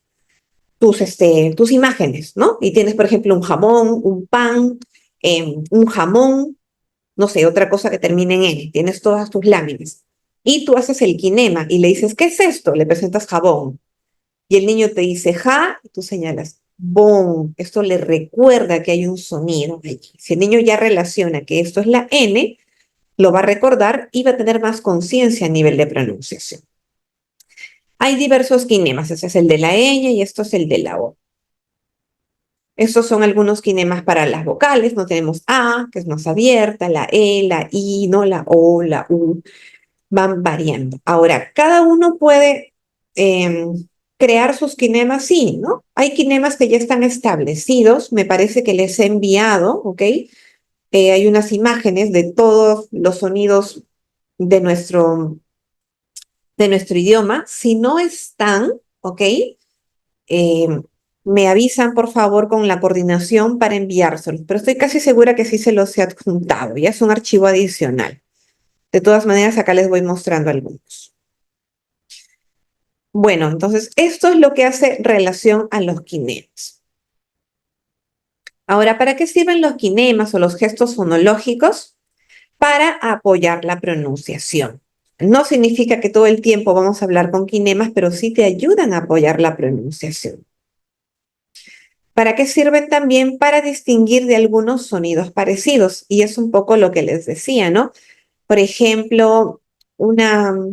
Speaker 1: imágenes, ¿no? Y tienes, por ejemplo, un jamón, un pan, un jamón, no sé, otra cosa que termine en N. Tienes todas tus láminas. Y tú haces el kinema y le dices, ¿qué es esto? Le presentas jabón. Y el niño te dice ja, y tú señalas bon. Esto le recuerda que hay un sonido allí. Si el niño ya relaciona que esto es la N, lo va a recordar y va a tener más conciencia a nivel de pronunciación. Hay diversos kinemas. Ese es el de la ñ y esto es el de la o. Estos son algunos kinemas para las vocales. No tenemos a, que es más abierta, la la i, no la o, la u. Van variando. Ahora, cada uno puede crear sus kinemas, sí, ¿no? Hay kinemas que ya están establecidos, me parece que les he enviado, ¿ok? Hay unas imágenes de todos los sonidos de nuestro idioma. Si no están, ¿ok? Eh, me avisan, por favor, con la coordinación para enviárselos, pero estoy casi segura que sí se los he adjuntado, ya es un archivo adicional. De todas maneras, acá les voy mostrando algunos. Bueno, entonces esto es lo que hace relación a los kinemas. Ahora, ¿para qué sirven los kinemas o los gestos fonológicos? Para apoyar la pronunciación. No significa que todo el tiempo vamos a hablar con kinemas, pero sí te ayudan a apoyar la pronunciación. ¿Para qué sirven también? Para distinguir de algunos sonidos parecidos. Y es un poco lo que les decía, ¿no? Por ejemplo, una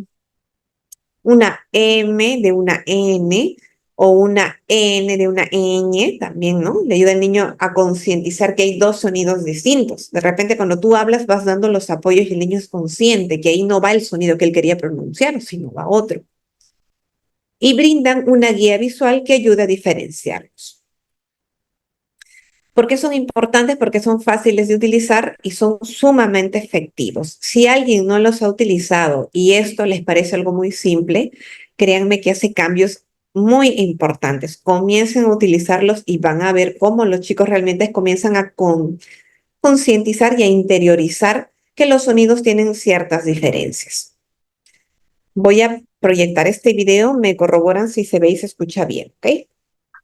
Speaker 1: M de una N o una N de una ñ también, ¿no? Le ayuda al niño a concientizar que hay dos sonidos distintos. De repente, cuando tú hablas, vas dando los apoyos y el niño es consciente que ahí no va el sonido que él quería pronunciar, sino va otro. Y brindan una guía visual que ayuda a diferenciarlos. ¿Por qué son importantes? Porque son fáciles de utilizar y son sumamente efectivos. Si alguien no los ha utilizado y esto les parece algo muy simple, créanme que hace cambios muy importantes. Comiencen a utilizarlos y van a ver cómo los chicos realmente comienzan a concientizar y a interiorizar que los sonidos tienen ciertas diferencias. Voy a proyectar este video, me corroboran si se ve y se escucha bien, ¿ok?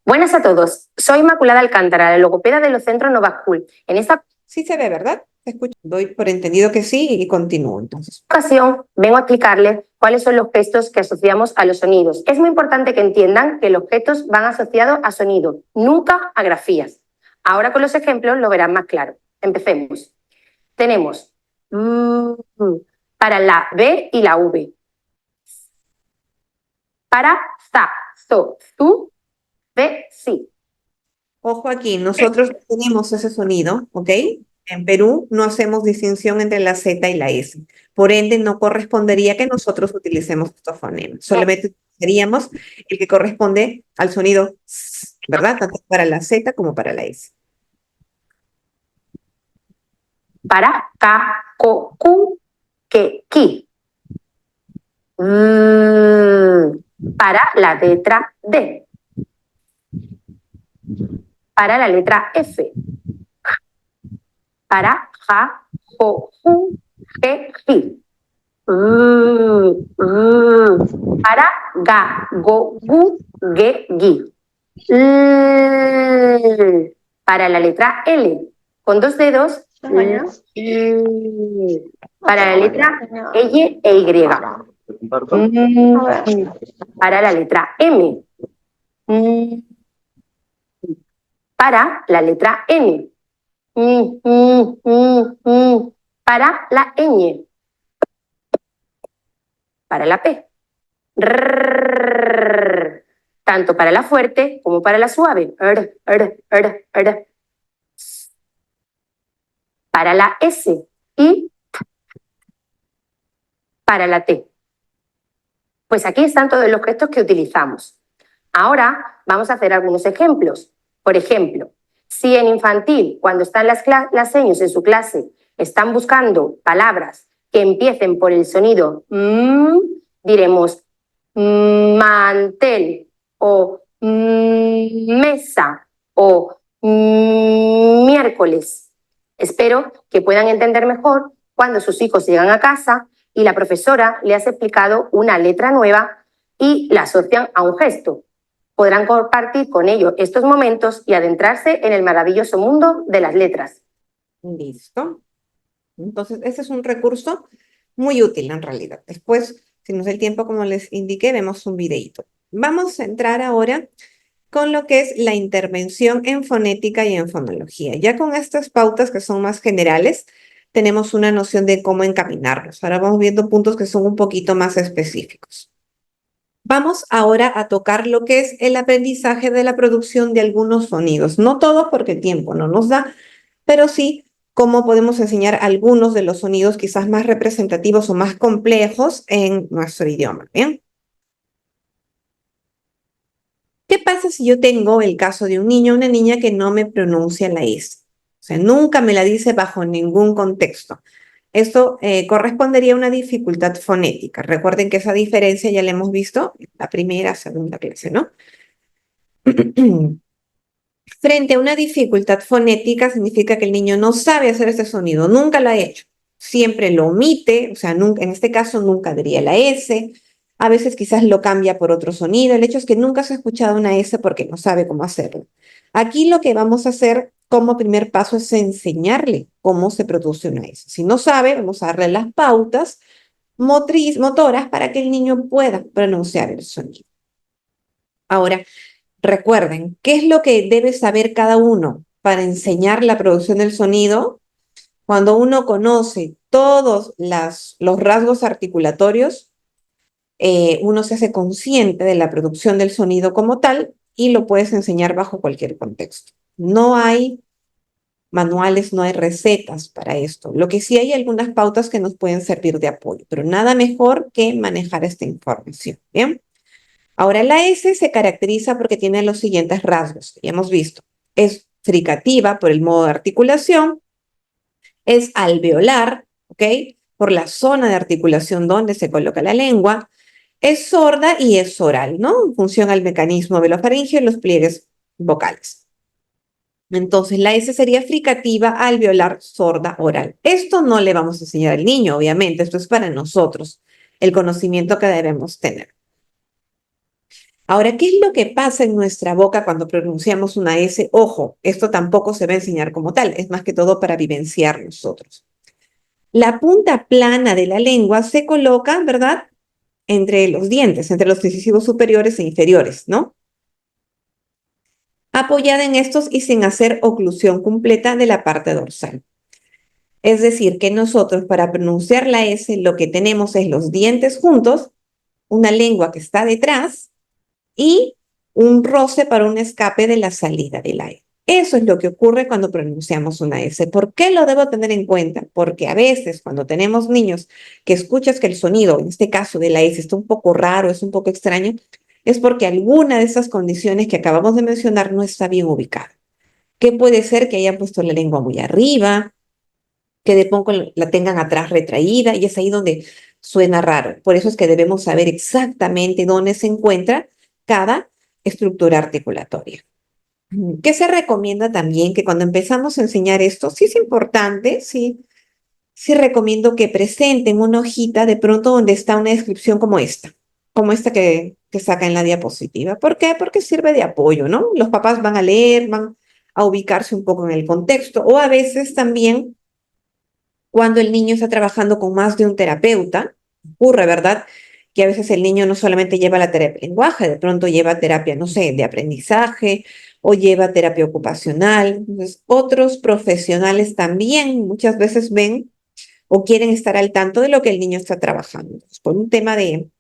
Speaker 3: Buenas a todos, soy Inmaculada Alcántara, la logopeda de los centros Nova School. En esta
Speaker 1: Sí se ve, ¿verdad? ¿Se escucha? Doy por entendido que sí y continúo entonces.
Speaker 3: ocasión vengo a explicarles cuáles son los gestos que asociamos a los sonidos. Es muy importante que entiendan que los gestos van asociados a sonido, nunca a grafías. Ahora con los ejemplos lo verán más claro. Empecemos. Tenemos para la B y la V. Para za, zo, zu, ve, sí.
Speaker 1: Ojo aquí, nosotros tenemos ese sonido, ¿ok? En Perú no hacemos distinción entre la Z y la S. Por ende, no correspondería que nosotros utilicemos estos fonemas. Solamente utilizaríamos el que corresponde al sonido S, ¿verdad? Tanto para la Z como para la S.
Speaker 3: Para ca, co, cu, que, ki. Para la letra D. Para la letra F. Para ja, jo, ju, je, ji. Para ga, go, gu, ge, gi. Para la letra L. Con dos dedos. Para la letra L e Y. Para la letra M. Para la letra N. Para la ñ. Para la P. Tanto para la fuerte como para la suave. Para la S y para la T. Pues aquí están todos los gestos que utilizamos. Ahora vamos a hacer algunos ejemplos. Por ejemplo, si en infantil, cuando están las señas en su clase, están buscando palabras que empiecen por el sonido diremos mantel o mesa o miércoles. Espero que puedan entender mejor cuando sus hijos llegan a casa y la profesora le ha explicado una letra nueva y la asocian a un gesto. Podrán compartir con ellos estos momentos y adentrarse en el maravilloso mundo de las letras.
Speaker 1: Listo. Entonces, ese es un recurso muy útil en realidad. Después, si nos da el tiempo, como les indiqué, vemos un videíto. Vamos a entrar ahora con lo que es la intervención en fonética y en fonología. Ya con estas pautas que son más generales, tenemos una noción de cómo encaminarnos. Ahora vamos viendo puntos que son un poquito más específicos. Vamos ahora a tocar lo que es el aprendizaje de la producción de algunos sonidos. No todos porque el tiempo no nos da, pero sí cómo podemos enseñar algunos de los sonidos quizás más representativos o más complejos en nuestro idioma. ¿Bien? ¿Qué pasa si yo tengo el caso de un niño o una niña que no me pronuncia la S? O sea, nunca me la dice bajo ningún contexto. Esto correspondería a una dificultad fonética. Recuerden que esa diferencia ya la hemos visto en la primera, segunda clase, ¿no? Frente a una dificultad fonética significa que el niño no sabe hacer ese sonido, nunca lo ha hecho. Siempre lo omite, o sea, nunca, en este caso nunca diría la S, a veces quizás lo cambia por otro sonido. El hecho es que nunca se ha escuchado una S porque no sabe cómo hacerlo. Aquí lo que vamos a hacer como primer paso es enseñarle cómo se produce una S. Si no sabe, vamos a darle las pautas motoras para que el niño pueda pronunciar el sonido. Ahora, recuerden, ¿qué es lo que debe saber cada uno para enseñar la producción del sonido? Cuando uno conoce todos los rasgos articulatorios, uno se hace consciente de la producción del sonido como tal y lo puedes enseñar bajo cualquier contexto. No hay manuales, no hay recetas para esto. Lo que sí hay algunas pautas que nos pueden servir de apoyo, pero nada mejor que manejar esta información. ¿Bien? Ahora, la S se caracteriza porque tiene los siguientes rasgos que ya hemos visto. Es fricativa por el modo de articulación, es alveolar, ¿ok? Por la zona de articulación donde se coloca la lengua, es sorda y es oral, ¿no? En función al mecanismo velofaringeo y los pliegues vocales. Entonces, la S sería fricativa, alveolar, sorda, oral. Esto no le vamos a enseñar al niño, obviamente, esto es para nosotros, el conocimiento que debemos tener. Ahora, ¿qué es lo que pasa en nuestra boca cuando pronunciamos una S? Ojo, esto tampoco se va a enseñar como tal, es más que todo para vivenciar nosotros. La punta plana de la lengua se coloca, ¿verdad? Entre los dientes, entre los incisivos superiores e inferiores, ¿no? Apoyada en estos y sin hacer oclusión completa de la parte dorsal. Es decir, que nosotros para pronunciar la S lo que tenemos es los dientes juntos, una lengua que está detrás y un roce para un escape de la salida del aire. Eso es lo que ocurre cuando pronunciamos una S. ¿Por qué lo debo tener en cuenta? Porque a veces cuando tenemos niños que escuchas que el sonido, en este caso de la S, está un poco raro, es un poco extraño, es porque alguna de esas condiciones que acabamos de mencionar no está bien ubicada. ¿Qué puede ser? Que hayan puesto la lengua muy arriba, que de poco la tengan atrás retraída y es ahí donde suena raro. Por eso es que debemos saber exactamente dónde se encuentra cada estructura articulatoria. ¿Qué se recomienda también? Que cuando empezamos a enseñar esto, sí es importante, sí recomiendo que presenten una hojita de pronto donde está una descripción como esta que saca en la diapositiva. ¿Por qué? Porque sirve de apoyo, ¿no? Los papás van a leer, van a ubicarse un poco en el contexto o a veces también cuando el niño está trabajando con más de un terapeuta, ocurre, ¿verdad? que a veces el niño no solamente lleva la terapia de lenguaje, de pronto lleva terapia, no sé, de aprendizaje o lleva terapia ocupacional. Entonces, otros profesionales también muchas veces ven o quieren estar al tanto de lo que el niño está trabajando. Entonces, por un tema de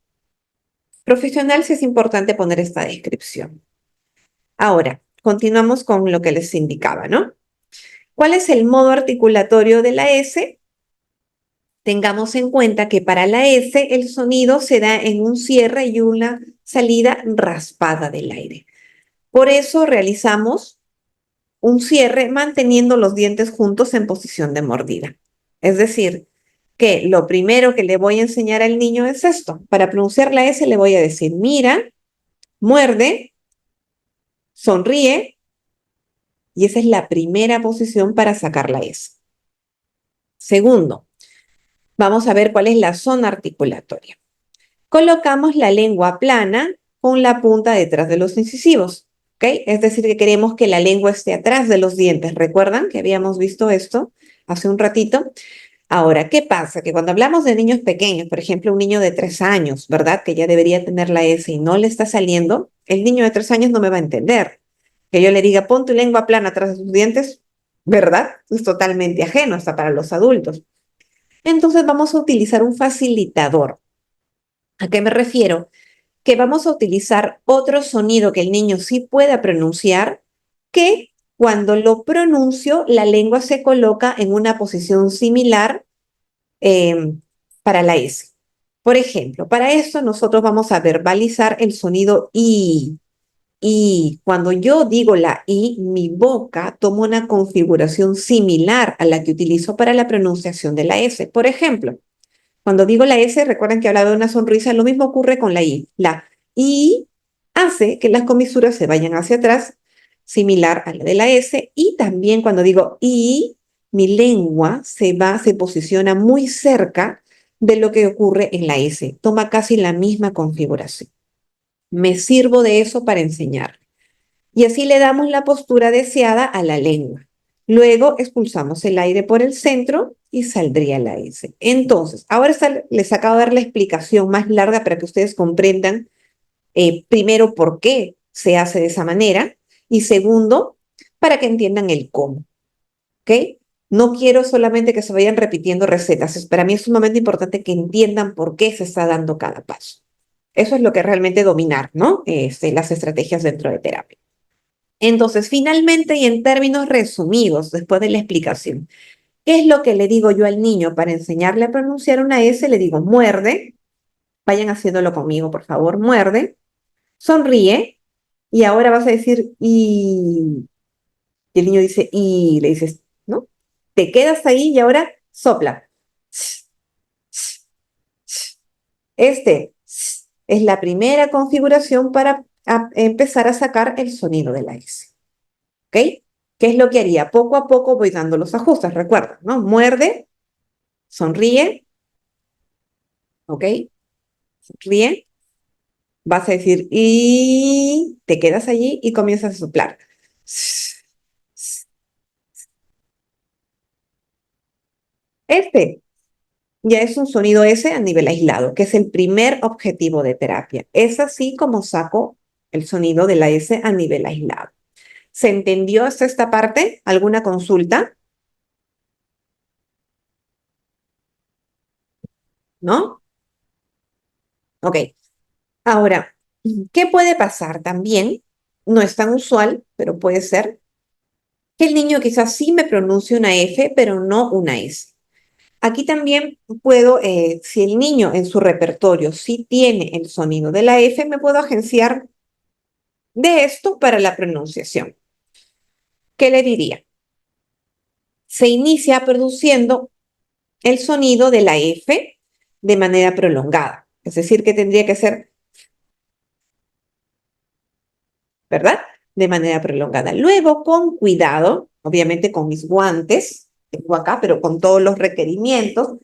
Speaker 1: profesional, sí es importante poner esta descripción. Ahora, continuamos con lo que les indicaba, ¿no? ¿Cuál es el modo articulatorio de la S? Tengamos en cuenta que para la S el sonido se da en un cierre y una salida raspada del aire. Por eso realizamos un cierre manteniendo los dientes juntos en posición de mordida. Es decir, que lo primero que le voy a enseñar al niño es esto. Para pronunciar la S le voy a decir, mira, muerde, sonríe, y esa es la primera posición para sacar la S. Segundo, vamos a ver cuál es la zona articulatoria. Colocamos la lengua plana con la punta detrás de los incisivos, ¿ok? Es decir, que queremos que la lengua esté atrás de los dientes. ¿Recuerdan que habíamos visto esto hace un ratito? Ahora, ¿qué pasa? Que cuando hablamos de niños pequeños, por ejemplo, un niño de 3 años, ¿verdad? Que ya debería tener la S y no le está saliendo, el niño de 3 años no me va a entender. Que yo le diga, pon tu lengua plana atrás de sus dientes, ¿verdad? Es totalmente ajeno hasta para los adultos. Entonces vamos a utilizar un facilitador. ¿A qué me refiero? Que vamos a utilizar otro sonido que el niño sí pueda pronunciar, que cuando lo pronuncio, la lengua se coloca en una posición similar eh, para la S. Por ejemplo, para esto nosotros vamos a verbalizar el sonido I. Y cuando yo digo la I, mi boca toma una configuración similar a la que utilizo para la pronunciación de la S. Por ejemplo, cuando digo la S, recuerden que hablaba de una sonrisa, lo mismo ocurre con la I. La I hace que las comisuras se vayan hacia atrás, similar a la de la S. Y también cuando digo I, mi lengua se posiciona muy cerca de lo que ocurre en la S. Toma casi la misma configuración. Me sirvo de eso para enseñar. Y así le damos la postura deseada a la lengua. Luego expulsamos el aire por el centro y saldría la S. Entonces, ahora les acabo de dar la explicación más larga para que ustedes comprendan, primero, por qué se hace de esa manera y segundo, para que entiendan el cómo. ¿Ok? No quiero solamente que se vayan repitiendo recetas. Para mí es sumamente importante que entiendan por qué se está dando cada paso. Eso es lo que realmente dominar, ¿no? Las estrategias dentro de terapia. Entonces, finalmente y en términos resumidos, después de la explicación, ¿qué es lo que le digo yo al niño para enseñarle a pronunciar una S? Le digo, muerde, vayan haciéndolo conmigo, por favor, muerde, sonríe, y ahora vas a decir, y el niño dice, y le dices, ¿no? Te quedas ahí y ahora sopla. Es la primera configuración para empezar a sacar el sonido de la S. ¿Ok? ¿Qué es lo que haría? Poco a poco voy dando los ajustes, recuerda, ¿no? Muerde, sonríe, ¿ok? Sonríe, vas a decir y te quedas allí y comienzas a soplar. Este ya es un sonido S a nivel aislado, que es el primer objetivo de terapia. Es así como saco el sonido de la S a nivel aislado. ¿Se entendió hasta esta parte? ¿Alguna consulta? ¿No? Ok. Ahora, ¿qué puede pasar también? No es tan usual, pero puede ser que el niño quizás sí me pronuncie una F, pero no una S. Aquí también puedo, si el niño en su repertorio sí tiene el sonido de la F, me puedo agenciar de esto para la pronunciación. ¿Qué le diría? Se inicia produciendo el sonido de la F de manera prolongada. Es decir, que tendría que ser, ¿verdad? De manera prolongada. Luego, con cuidado, obviamente con mis guantes, tengo acá, pero con todos los requerimientos,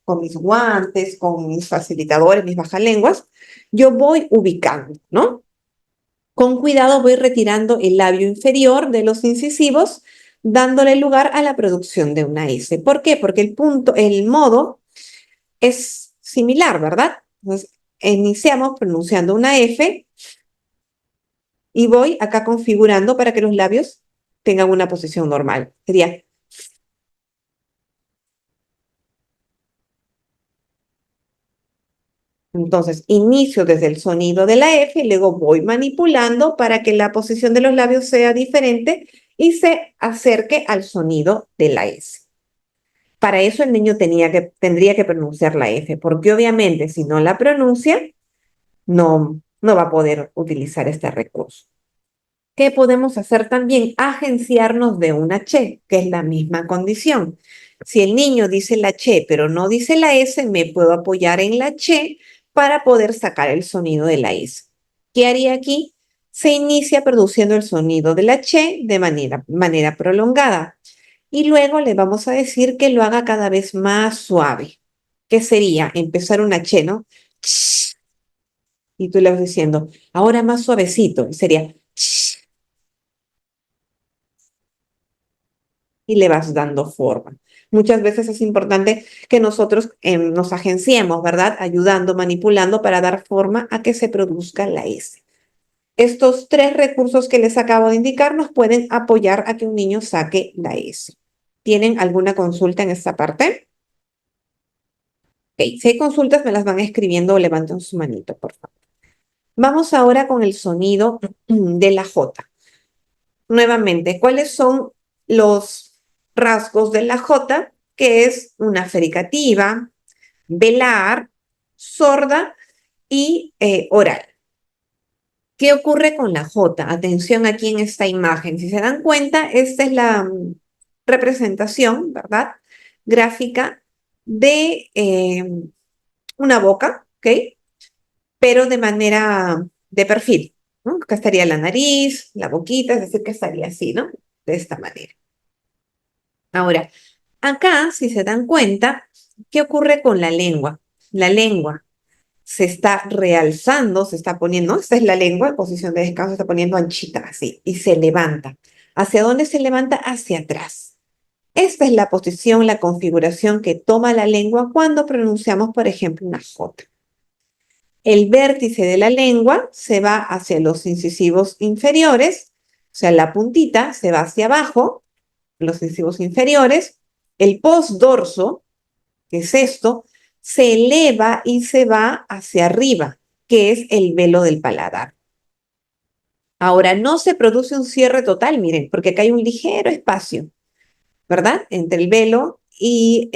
Speaker 1: con mis guantes, con mis facilitadores, mis bajalenguas, yo voy ubicando, ¿no? Con cuidado voy retirando el labio inferior de los incisivos, dándole lugar a la producción de una S. ¿Por qué? Porque el modo es similar, ¿verdad? Entonces, iniciamos pronunciando una F y voy acá configurando para que los labios tengan una posición normal. Sería. Entonces, inicio desde el sonido de la F y luego voy manipulando para que la posición de los labios sea diferente y se acerque al sonido de la S. Para eso el niño tendría que pronunciar la F, porque obviamente si no la pronuncia, no va a poder utilizar este recurso. ¿Qué podemos hacer también? Agenciarnos de una che, que es la misma condición. Si el niño dice la che, pero no dice la S, me puedo apoyar en la che para poder sacar el sonido de la S. ¿Qué haría aquí? Se inicia produciendo el sonido de la che de manera prolongada. Y luego le vamos a decir que lo haga cada vez más suave. ¿Qué sería? Empezar una che, ¿no? Y tú le vas diciendo, ahora más suavecito. Y sería, y le vas dando forma. Muchas veces es importante que nosotros nos agenciemos, ¿verdad? Ayudando, manipulando para dar forma a que se produzca la S. Estos tres recursos que les acabo de indicar nos pueden apoyar a que un niño saque la S. ¿Tienen alguna consulta en esta parte? Ok, si hay consultas me las van escribiendo o levanten su manito, por favor. Vamos ahora con el sonido de la J. Nuevamente, ¿cuáles son los rasgos de la J? Que es una fricativa, velar, sorda y oral. ¿Qué ocurre con la J? Atención aquí en esta imagen. Si se dan cuenta, esta es la representación, ¿verdad? Gráfica de una boca, ¿ok? Pero de manera de perfil, ¿no? Acá estaría la nariz, la boquita, es decir, que estaría así, ¿no? De esta manera. Ahora, acá, si se dan cuenta, ¿qué ocurre con la lengua? La lengua se está realzando, se está poniendo, ¿no? Esta es la lengua en posición de descanso, se está poniendo anchita así y se levanta. ¿Hacia dónde se levanta? Hacia atrás. Esta es la posición, la configuración que toma la lengua cuando pronunciamos, por ejemplo, una J. El vértice de la lengua se va hacia los incisivos inferiores, o sea, la puntita se va hacia abajo, los incisivos inferiores. El postdorso, que es esto, se eleva y se va hacia arriba, que es el velo del paladar. Ahora, no se produce un cierre total, miren, porque acá hay un ligero espacio, ¿verdad? Entre el velo y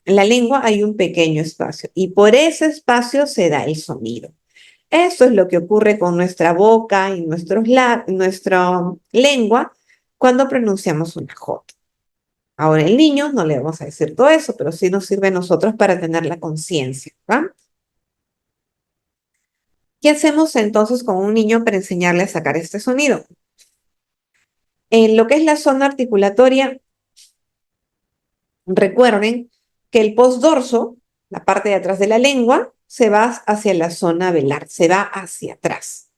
Speaker 1: la lengua hay un pequeño espacio y por ese espacio se da el sonido. Eso es lo que ocurre con nuestra boca y nuestra lengua cuando pronunciamos una J. Ahora, el niño no le vamos a decir todo eso, pero sí nos sirve a nosotros para tener la conciencia, ¿va? ¿Qué hacemos entonces con un niño para enseñarle a sacar este sonido? En lo que es la zona articulatoria, recuerden que el postdorso, la parte de atrás de la lengua, se va hacia la zona velar, se va hacia atrás.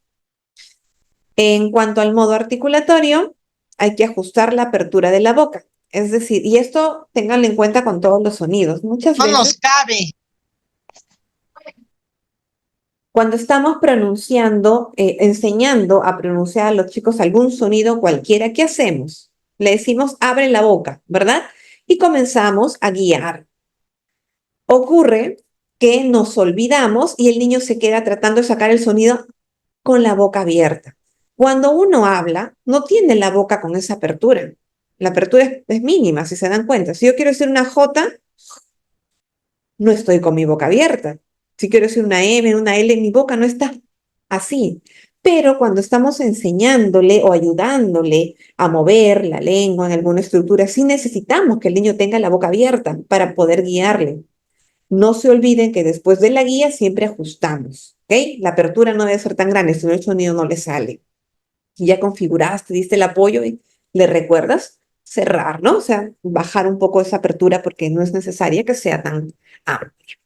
Speaker 1: En cuanto al modo articulatorio, hay que ajustar la apertura de la boca. Es decir, y esto ténganlo en cuenta con todos los sonidos. Muchas
Speaker 2: No
Speaker 1: veces,
Speaker 2: nos cabe.
Speaker 1: cuando estamos pronunciando, enseñando a pronunciar a los chicos algún sonido cualquiera, ¿qué hacemos? Le decimos, abre la boca, ¿verdad? Y comenzamos a guiar. Ocurre que nos olvidamos y el niño se queda tratando de sacar el sonido con la boca abierta. Cuando uno habla, no tiene la boca con esa apertura. La apertura es mínima, si se dan cuenta. Si yo quiero decir una J, no estoy con mi boca abierta. Si quiero decir una M, una L, mi boca no está así. Pero cuando estamos enseñándole o ayudándole a mover la lengua en alguna estructura, sí necesitamos que el niño tenga la boca abierta para poder guiarle. No se olviden que después de la guía siempre ajustamos, ¿ok? La apertura no debe ser tan grande, si no el sonido no le sale. Y ya configuraste, diste el apoyo y le recuerdas cerrar, ¿no? O sea, bajar un poco esa apertura porque no es necesaria que sea tan amplia.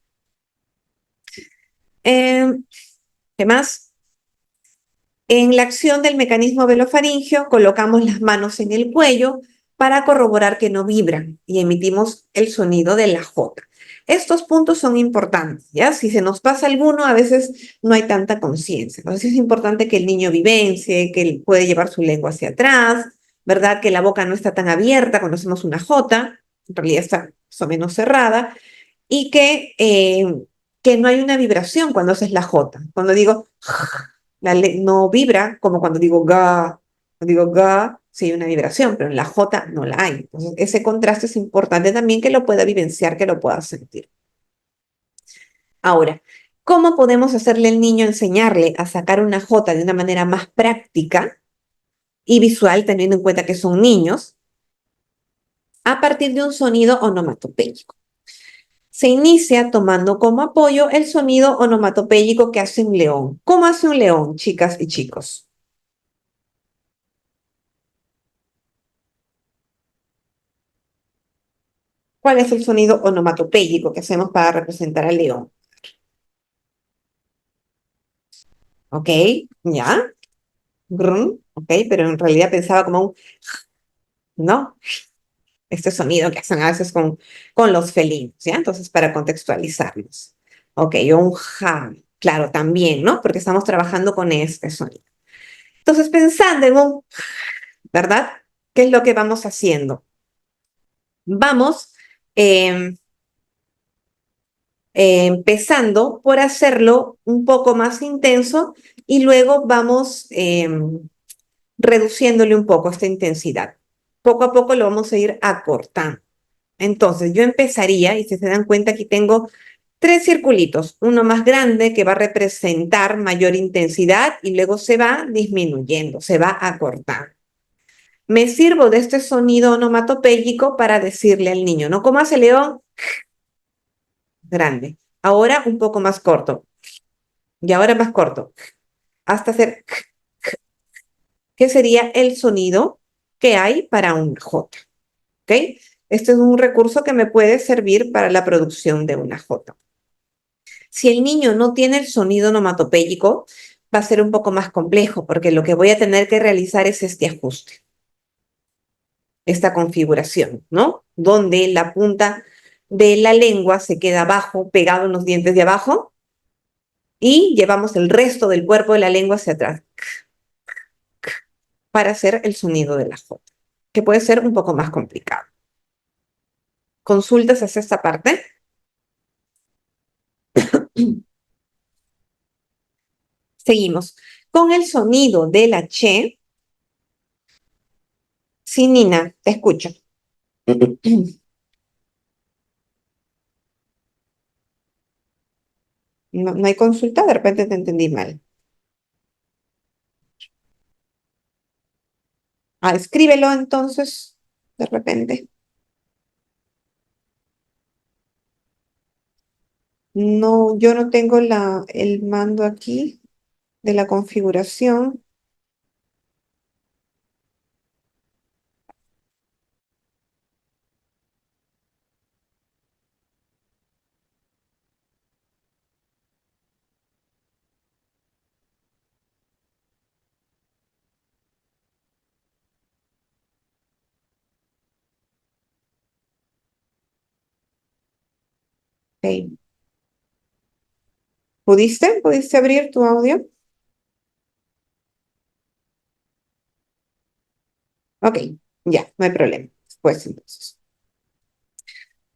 Speaker 1: ¿Qué más? En la acción del mecanismo velofaringeo colocamos las manos en el cuello para corroborar que no vibran y emitimos el sonido de la J. Estos puntos son importantes, ¿ya? Si se nos pasa alguno, a veces no hay tanta conciencia. Entonces es importante que el niño vivencie, que él puede llevar su lengua hacia atrás, ¿verdad? Que la boca no está tan abierta cuando hacemos una J, en realidad está más o menos cerrada, y que no hay una vibración cuando haces la J. Cuando digo, no vibra como cuando digo ga. Cuando digo ga, sí hay una vibración, pero en la J no la hay. Entonces, ese contraste es importante también que lo pueda vivenciar, que lo pueda sentir. Ahora, ¿cómo podemos hacerle al niño enseñarle a sacar una J de una manera más práctica y visual, teniendo en cuenta que son niños, a partir de un sonido onomatopéyico? Se inicia tomando como apoyo el sonido onomatopéyico que hace un león. ¿Cómo hace un león, chicas y chicos? ¿Cuál es el sonido onomatopéyico que hacemos para representar al león? ¿Ok? ¿Ya? Grun, ¿ok? Pero en realidad pensaba como un, ¿no? Este sonido que hacen a veces con los felinos, ¿ya? Entonces, para contextualizarlos. Ok, o un ja, claro, también, ¿no? Porque estamos trabajando con este sonido. Entonces, pensando en un, ¿verdad? ¿Qué es lo que vamos haciendo? Vamos eh, empezando por hacerlo un poco más intenso y luego vamos reduciéndole un poco esta intensidad. Poco a poco lo vamos a ir acortando. Entonces, yo empezaría, y si se dan cuenta, aquí tengo tres circulitos, uno más grande que va a representar mayor intensidad y luego se va disminuyendo, se va acortando. Me sirvo de este sonido onomatopéyico para decirle al niño, ¿no? ¿Cómo hace león? Grande. Ahora un poco más corto. Y ahora más corto. Hasta hacer, que sería el sonido que hay para un J. ¿Ok? Este es un recurso que me puede servir para la producción de una J. Si el niño no tiene el sonido onomatopéyico, va a ser un poco más complejo porque lo que voy a tener que realizar es este ajuste, esta configuración, ¿no? Donde la punta de la lengua se queda abajo, pegado en los dientes de abajo, y llevamos el resto del cuerpo de la lengua hacia atrás para hacer el sonido de la J, que puede ser un poco más complicado. ¿Consultas hacia esta parte? Seguimos. Con el sonido de la che. Sí, Nina, te escucho. No, no hay consulta, de repente te entendí mal. Ah, escríbelo entonces, de repente. No, yo no tengo el mando aquí de la configuración. Ok. ¿Pudiste? ¿Pudiste abrir tu audio? Ok, ya, no hay problema. Pues entonces.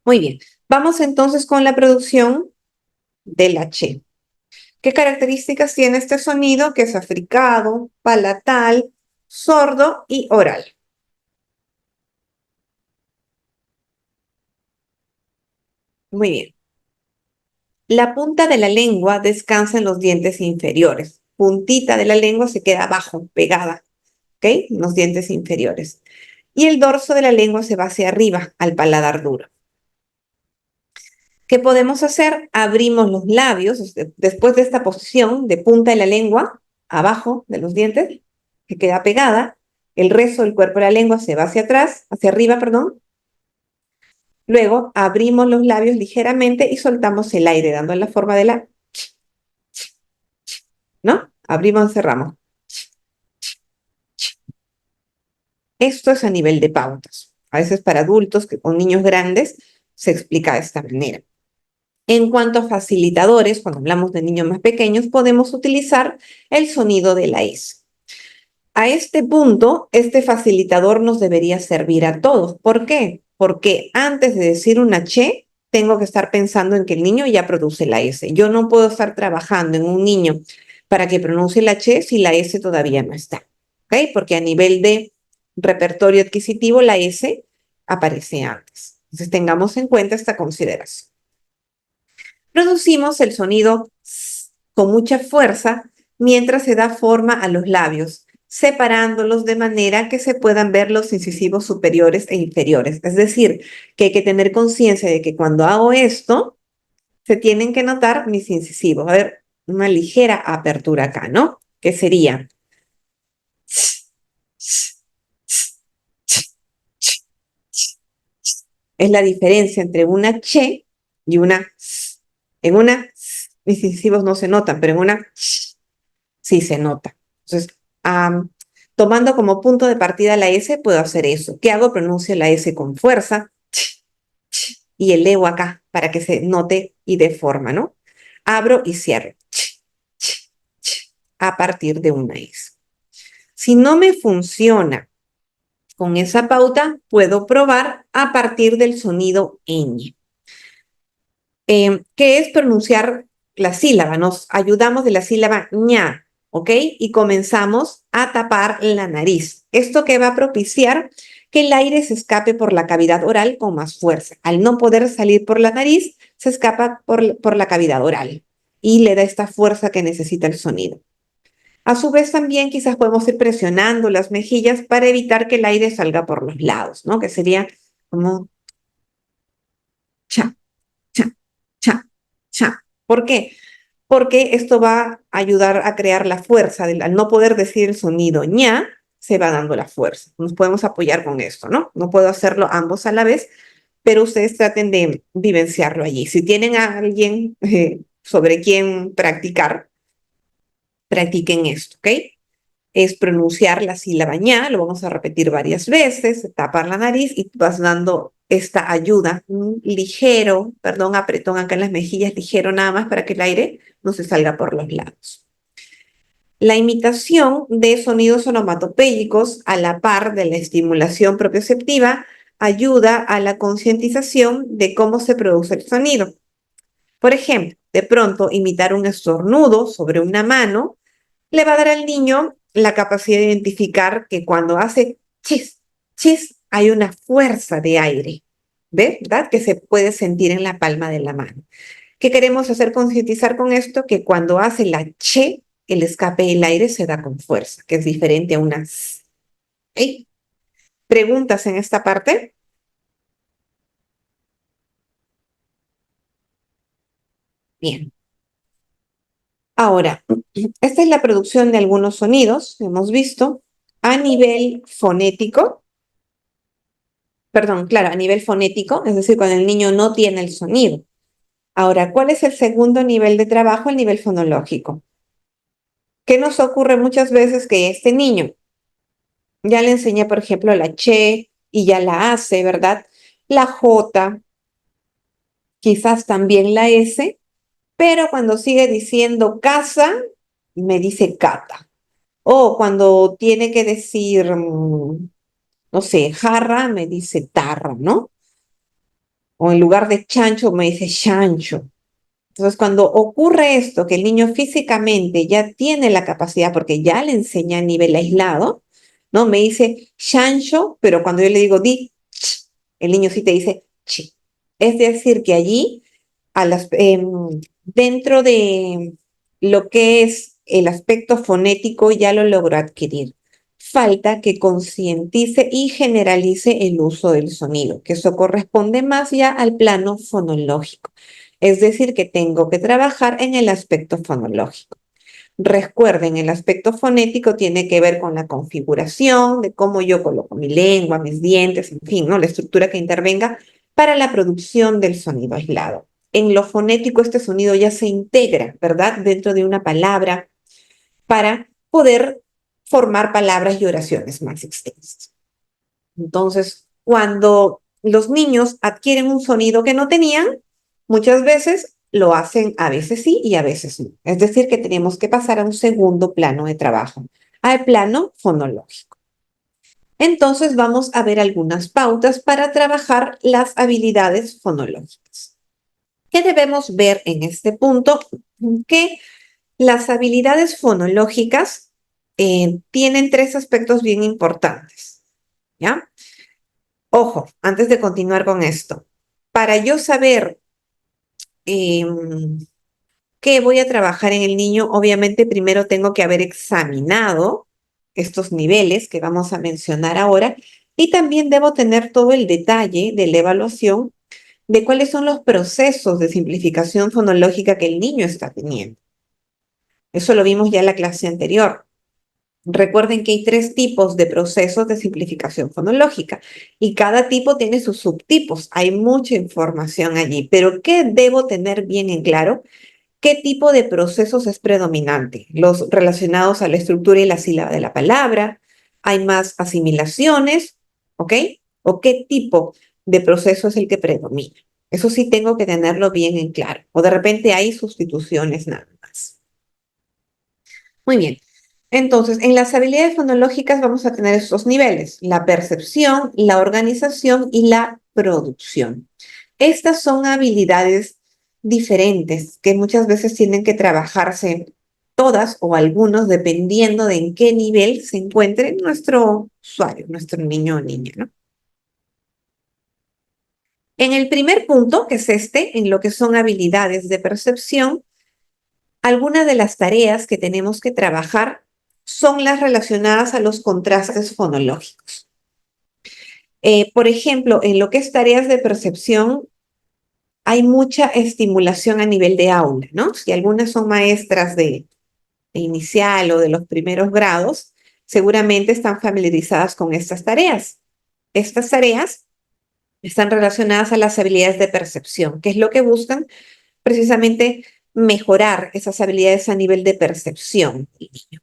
Speaker 1: Muy bien. Vamos entonces con la producción del H. ¿Qué características tiene este sonido? Que es africado, palatal, sordo y oral. Muy bien. La punta de la lengua descansa en los dientes inferiores. Puntita de la lengua se queda abajo, pegada, ¿ok? En los dientes inferiores. Y el dorso de la lengua se va hacia arriba, al paladar duro. ¿Qué podemos hacer? Abrimos los labios, después de esta posición de punta de la lengua, abajo de los dientes, que queda pegada. El resto del cuerpo de la lengua se va hacia atrás, hacia arriba, perdón. Luego abrimos los labios ligeramente y soltamos el aire, dando la forma de la, ¿no? Abrimos, cerramos. Esto es a nivel de pautas. A veces para adultos que con niños grandes se explica de esta manera. En cuanto a facilitadores, cuando hablamos de niños más pequeños, podemos utilizar el sonido de la S. A este punto, este facilitador nos debería servir a todos. ¿Por qué? Porque antes de decir una che, tengo que estar pensando en que el niño ya produce la S. Yo no puedo estar trabajando en un niño para que pronuncie la che si la S todavía no está. ¿Ok? Porque a nivel de repertorio adquisitivo, la S aparece antes. Entonces, tengamos en cuenta esta consideración. Producimos el sonido S con mucha fuerza mientras se da forma a los labios, separándolos de manera que se puedan ver los incisivos superiores e inferiores. Es decir, que hay que tener conciencia de que cuando hago esto, se tienen que notar mis incisivos. A ver, una ligera apertura acá, ¿no? Que sería... Es la diferencia entre una che y una... En una, mis incisivos no se notan, pero en una sí se nota. Entonces, tomando como punto de partida la S, puedo hacer eso. ¿Qué hago? Pronuncio la S con fuerza y elevo acá para que se note y dé forma, ¿no? Abro y cierro a partir de una S. Si no me funciona con esa pauta, puedo probar a partir del sonido ñ. Que es pronunciar la sílaba. Nos ayudamos de la sílaba ña, ¿ok? Y comenzamos a tapar la nariz. Esto que va a propiciar que el aire se escape por la cavidad oral con más fuerza. Al no poder salir por la nariz, se escapa por la cavidad oral y le da esta fuerza que necesita el sonido. A su vez, también quizás podemos ir presionando las mejillas para evitar que el aire salga por los lados, ¿no? Que sería como cha, cha, cha, cha. ¿Por qué? Porque esto va a ayudar a crear la fuerza. Al no poder decir el sonido ña, se va dando la fuerza. Nos podemos apoyar con esto, ¿no? No puedo hacerlo ambos a la vez, pero ustedes traten de vivenciarlo allí. Si tienen a alguien sobre quien practicar, practiquen esto, ¿ok? Es pronunciar la sílaba ña, lo vamos a repetir varias veces, tapar la nariz y vas dando esta ayuda, un ligero, perdón, apretón acá en las mejillas, ligero nada más para que el aire no se salga por los lados. La imitación de sonidos onomatopéyicos a la par de la estimulación propioceptiva ayuda a la concientización de cómo se produce el sonido. Por ejemplo, de pronto imitar un estornudo sobre una mano le va a dar al niño la capacidad de identificar que cuando hace chis, chis, hay una fuerza de aire, ¿verdad? Que se puede sentir en la palma de la mano. ¿Qué queremos hacer concientizar con esto? Que cuando hace la che, el escape del aire se da con fuerza, que es diferente a una s. ¿Okay? ¿Preguntas en esta parte? Bien. Ahora, esta es la producción de algunos sonidos, hemos visto, a nivel fonético. Perdón, claro, a nivel fonético, es decir, cuando el niño no tiene el sonido. Ahora, ¿cuál es el segundo nivel de trabajo? El nivel fonológico. ¿Qué nos ocurre muchas veces? Que este niño ya le enseñé, por ejemplo, la che y ya la hace, ¿verdad? La J, quizás también la S, pero cuando sigue diciendo casa, me dice cata. O cuando tiene que decir, no sé, jarra, me dice tarra, ¿no? O en lugar de chancho, me dice chancho. Entonces, cuando ocurre esto, que el niño físicamente ya tiene la capacidad, porque ya le enseña a nivel aislado, ¿no? Me dice chancho, pero cuando yo le digo di, ch, el niño sí te dice chi. Es decir, que allí, dentro de lo que es el aspecto fonético, ya lo logró adquirir. Falta que concientice y generalice el uso del sonido, que eso corresponde más ya al plano fonológico. Es decir, que tengo que trabajar en el aspecto fonológico. Recuerden, el aspecto fonético tiene que ver con la configuración, de cómo yo coloco mi lengua, mis dientes, en fin, ¿no? La estructura que intervenga para la producción del sonido aislado. En lo fonético, este sonido ya se integra, ¿verdad?, dentro de una palabra para poder formar palabras y oraciones más extensas. Entonces, cuando los niños adquieren un sonido que no tenían, muchas veces lo hacen a veces sí y a veces no. Es decir, que tenemos que pasar a un segundo plano de trabajo, al plano fonológico. Entonces vamos a ver algunas pautas para trabajar las habilidades fonológicas. ¿Qué debemos ver en este punto? Que las habilidades fonológicas tienen tres aspectos bien importantes, ¿ya? Ojo, antes de continuar con esto, para yo saber qué voy a trabajar en el niño, obviamente primero tengo que haber examinado estos niveles que vamos a mencionar ahora y también debo tener todo el detalle de la evaluación de cuáles son los procesos de simplificación fonológica que el niño está teniendo. Eso lo vimos ya en la clase anterior. Recuerden que hay tres tipos de procesos de simplificación fonológica y cada tipo tiene sus subtipos. Hay mucha información allí, pero ¿qué debo tener bien en claro? ¿Qué tipo de procesos es predominante? Los relacionados a la estructura y la sílaba de la palabra. ¿Hay más asimilaciones? ¿Ok? ¿O qué tipo de proceso es el que predomina? Eso sí tengo que tenerlo bien en claro. O de repente hay sustituciones nada más. Muy bien. Entonces, en las habilidades fonológicas vamos a tener estos niveles: la percepción, la organización y la producción. Estas son habilidades diferentes que muchas veces tienen que trabajarse todas o algunos dependiendo de en qué nivel se encuentre nuestro usuario, nuestro niño o niña, ¿no? En el primer punto, que es este, en lo que son habilidades de percepción, algunas de las tareas que tenemos que trabajar son las relacionadas a los contrastes fonológicos. Por ejemplo, en lo que es tareas de percepción, hay mucha estimulación a nivel de aula, ¿no? Si algunas son maestras de inicial o de los primeros grados, seguramente están familiarizadas con estas tareas. Estas tareas están relacionadas a las habilidades de percepción, que es lo que buscan precisamente mejorar esas habilidades a nivel de percepción del niño.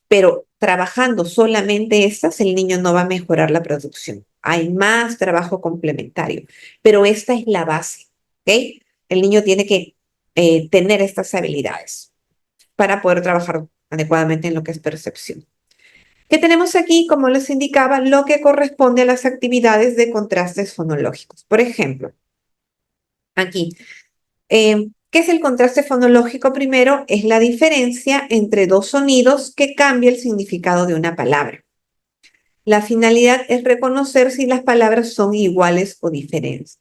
Speaker 1: Pero trabajando solamente estas, el niño no va a mejorar la producción. Hay más trabajo complementario, pero esta es la base, ¿ok? El niño tiene que tener estas habilidades para poder trabajar adecuadamente en lo que es percepción. ¿Qué tenemos aquí? Como les indicaba, lo que corresponde a las actividades de contrastes fonológicos. Por ejemplo, aquí, ¿qué es el contraste fonológico? Primero, es la diferencia entre dos sonidos que cambia el significado de una palabra. La finalidad es reconocer si las palabras son iguales o diferentes.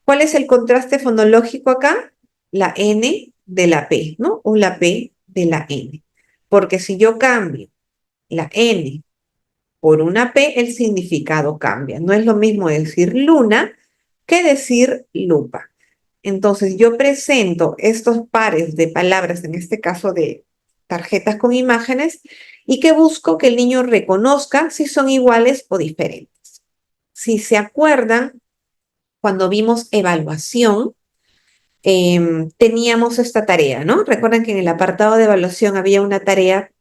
Speaker 1: ¿Cuál es el contraste fonológico acá? La N de la P, ¿no? O la P de la N. Porque si yo cambio la N por una P, el significado cambia. No es lo mismo decir luna que decir lupa. Entonces, yo presento estos pares de palabras, en este caso de tarjetas con imágenes, y que busco que el niño reconozca si son iguales o diferentes. Si se acuerdan, cuando vimos evaluación, teníamos esta tarea, ¿no? Recuerden que en el apartado de evaluación había una tarea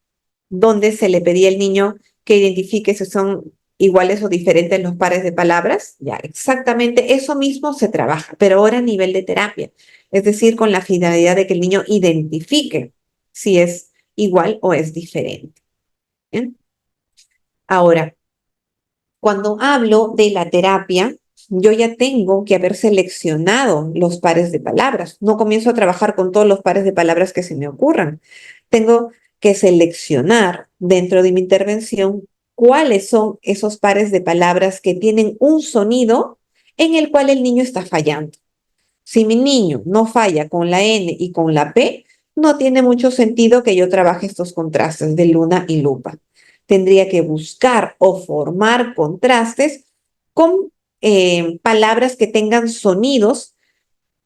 Speaker 1: donde se le pedía al niño que identifique si son iguales o diferentes los pares de palabras. Ya, exactamente eso mismo se trabaja, pero ahora a nivel de terapia, es decir, con la finalidad de que el niño identifique si es igual o es diferente. ¿Bien? Ahora, cuando hablo de la terapia, yo ya tengo que haber seleccionado los pares de palabras. No comienzo a trabajar con todos los pares de palabras que se me ocurran. Tengo que seleccionar dentro de mi intervención cuáles son esos pares de palabras que tienen un sonido en el cual el niño está fallando. Si mi niño no falla con la N y con la P, no tiene mucho sentido que yo trabaje estos contrastes de luna y lupa. Tendría que buscar o formar contrastes con palabras que tengan sonidos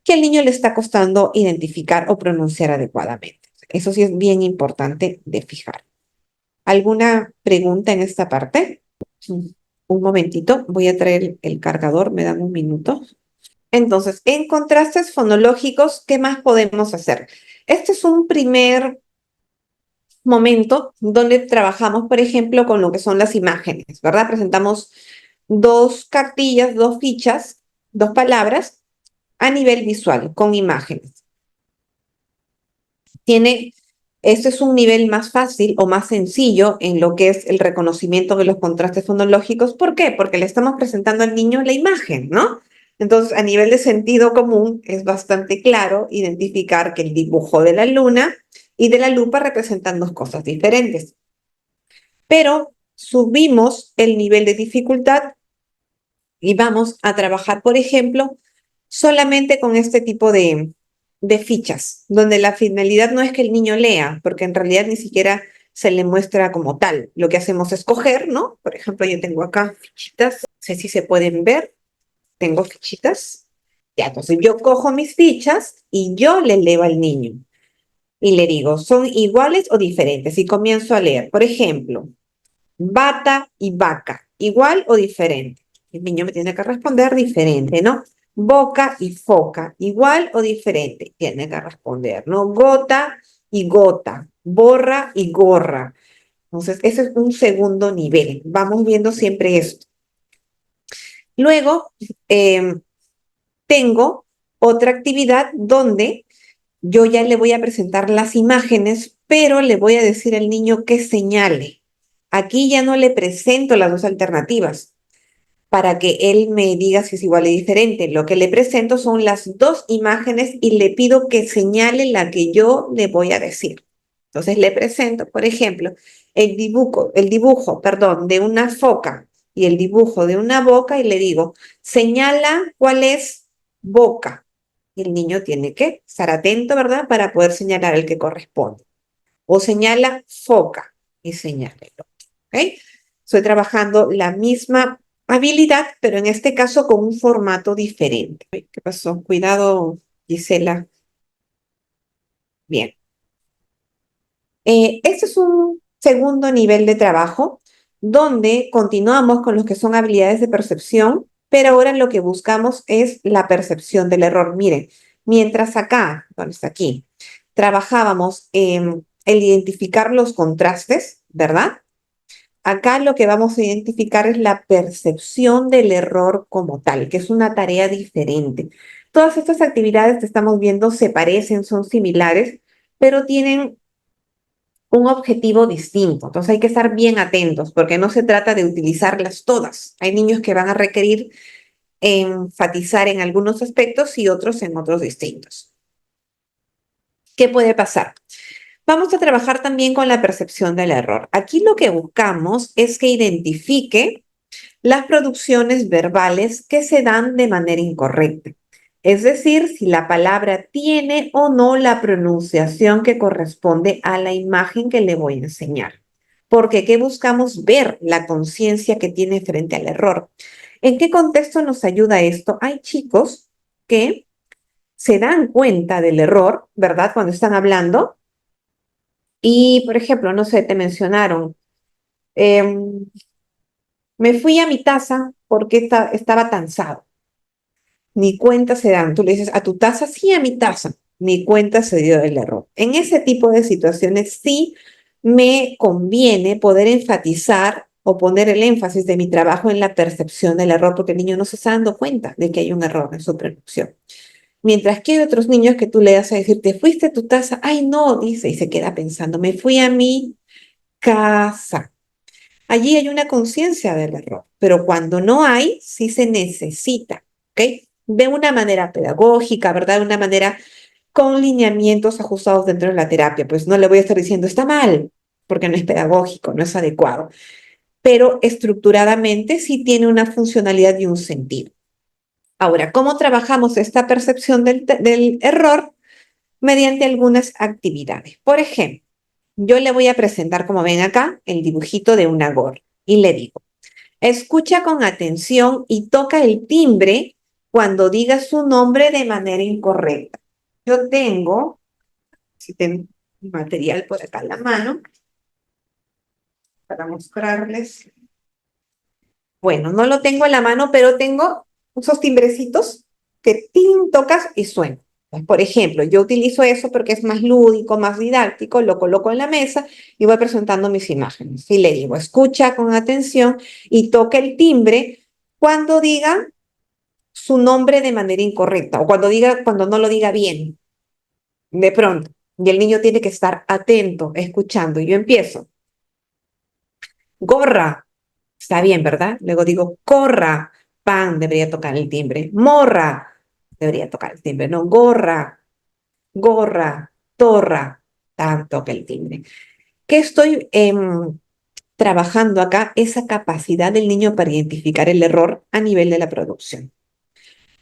Speaker 1: que al niño le está costando identificar o pronunciar adecuadamente. Eso sí es bien importante de fijar. ¿Alguna pregunta en esta parte? Un momentito, voy a traer el cargador, me dan un minuto. Entonces, en contrastes fonológicos, ¿qué más podemos hacer? Este es un primer momento donde trabajamos, por ejemplo, con lo que son las imágenes, ¿verdad? Presentamos dos cartillas, dos fichas, dos palabras a nivel visual, con imágenes. Este es un nivel más fácil o más sencillo en lo que es el reconocimiento de los contrastes fonológicos. ¿Por qué? Porque le estamos presentando al niño la imagen, ¿no? Entonces, a nivel de sentido común, es bastante claro identificar que el dibujo de la luna y de la lupa representan dos cosas diferentes. Pero subimos el nivel de dificultad y vamos a trabajar, por ejemplo, solamente con este tipo de fichas, donde la finalidad no es que el niño lea, porque en realidad ni siquiera se le muestra como tal. Lo que hacemos es coger, ¿no? Por ejemplo, yo tengo acá fichitas, no sé si se pueden ver, tengo fichitas. Ya, entonces yo cojo mis fichas y yo le leo al niño y le digo, ¿son iguales o diferentes? Y comienzo a leer. Por ejemplo, bata y vaca, ¿igual o diferente? El niño me tiene que responder diferente, ¿no? Boca y foca, ¿igual o diferente? Tiene que responder, ¿no? Gota y gota, borra y gorra. Entonces, ese es un segundo nivel. Vamos viendo siempre esto. Luego, tengo otra actividad donde yo ya le voy a presentar las imágenes, pero le voy a decir al niño que señale. Aquí ya no le presento las dos alternativas para que él me diga si es igual o diferente. Lo que le presento son las dos imágenes y le pido que señale la que yo le voy a decir. Entonces le presento, por ejemplo, perdón, de una foca y el dibujo de una boca y le digo, señala cuál es boca. Y el niño tiene que estar atento, ¿verdad? Para poder señalar el que corresponde. O señala foca y señala el otro. ¿Ok? Estoy trabajando la misma habilidad, pero en este caso con un formato diferente. ¿Qué pasó? Cuidado, Gisela. Bien. Este es un segundo nivel de trabajo donde continuamos con los que son habilidades de percepción, pero ahora lo que buscamos es la percepción del error. Miren, mientras acá, ¿dónde está aquí? Trabajábamos en el identificar los contrastes, ¿verdad? Acá lo que vamos a identificar es la percepción del error como tal, que es una tarea diferente. Todas estas actividades que estamos viendo se parecen, son similares, pero tienen un objetivo distinto. Entonces hay que estar bien atentos porque no se trata de utilizarlas todas. Hay niños que van a requerir enfatizar en algunos aspectos y otros en otros distintos. ¿Qué puede pasar? Vamos a trabajar también con la percepción del error. Aquí lo que buscamos es que identifique las producciones verbales que se dan de manera incorrecta. Es decir, si la palabra tiene o no la pronunciación que corresponde a la imagen que le voy a enseñar. Porque ¿qué buscamos? Ver la conciencia que tiene frente al error. ¿En qué contexto nos ayuda esto? Hay chicos que se dan cuenta del error, ¿verdad? Cuando están hablando. Y, por ejemplo, no sé, te mencionaron, em, me fui a mi taza porque estaba cansado. Ni cuenta se dan. Tú le dices a tu taza, sí, a mi taza. Ni cuenta se dio del error. En ese tipo de situaciones sí me conviene poder enfatizar o poner el énfasis de mi trabajo en la percepción del error, porque el niño no se está dando cuenta de que hay un error en su producción. Mientras que hay otros niños que tú le das a decir, te fuiste a tu taza, ay no, dice, y se queda pensando, me fui a mi casa. Allí hay una conciencia del error, pero cuando no hay, sí se necesita, ¿ok? De una manera pedagógica, ¿verdad? De una manera con lineamientos ajustados dentro de la terapia. Pues no le voy a estar diciendo, está mal, porque no es pedagógico, no es adecuado, pero estructuradamente sí tiene una funcionalidad y un sentido. Ahora, ¿cómo trabajamos esta percepción del error? Mediante algunas actividades. Por ejemplo, yo le voy a presentar, como ven acá, el dibujito de una gorra y le digo, escucha con atención y toca el timbre cuando diga su nombre de manera incorrecta. Yo tengo, si tengo material por acá en la mano, para mostrarles. Bueno, no lo tengo en la mano, pero tengo esos timbrecitos que tocas y suena. Por ejemplo, yo utilizo eso porque es más lúdico, más didáctico, lo coloco en la mesa y voy presentando mis imágenes. Y le digo, escucha con atención y toca el timbre cuando diga su nombre de manera incorrecta o cuando no lo diga bien, de pronto. Y el niño tiene que estar atento, escuchando. Y yo empiezo. Gorra. Está bien, ¿verdad? Luego digo, corra. Pan, debería tocar el timbre. Morra. Debería tocar el timbre. No, gorra, gorra, torra. Tan, toca el timbre. ¿Qué estoy trabajando acá? Esa capacidad del niño para identificar el error a nivel de la producción.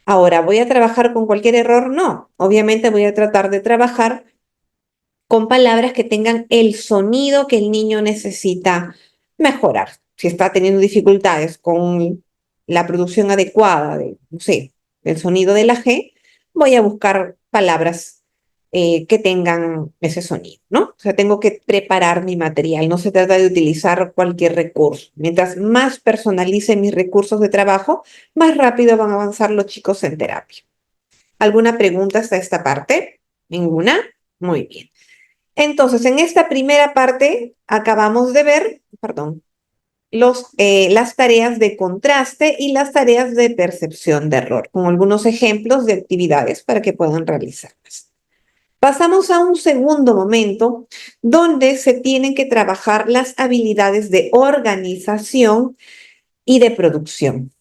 Speaker 1: Ahora, ¿voy a trabajar con cualquier error? No. Obviamente voy a tratar de trabajar con palabras que tengan el sonido que el niño necesita mejorar. Si está teniendo dificultades con la producción adecuada de, no sé, del sonido de la G, voy a buscar palabras que tengan ese sonido, ¿no? O sea, tengo que preparar mi material. No se trata de utilizar cualquier recurso. Mientras más personalice mis recursos de trabajo, más rápido van a avanzar los chicos en terapia. ¿Alguna pregunta hasta esta parte? ¿Ninguna? Muy bien. Entonces, en esta primera parte acabamos de ver, perdón, las tareas de contraste y las tareas de percepción de error, con algunos ejemplos de actividades para que puedan realizarlas. Pasamos a un segundo momento donde se tienen que trabajar las habilidades de organización y de producción,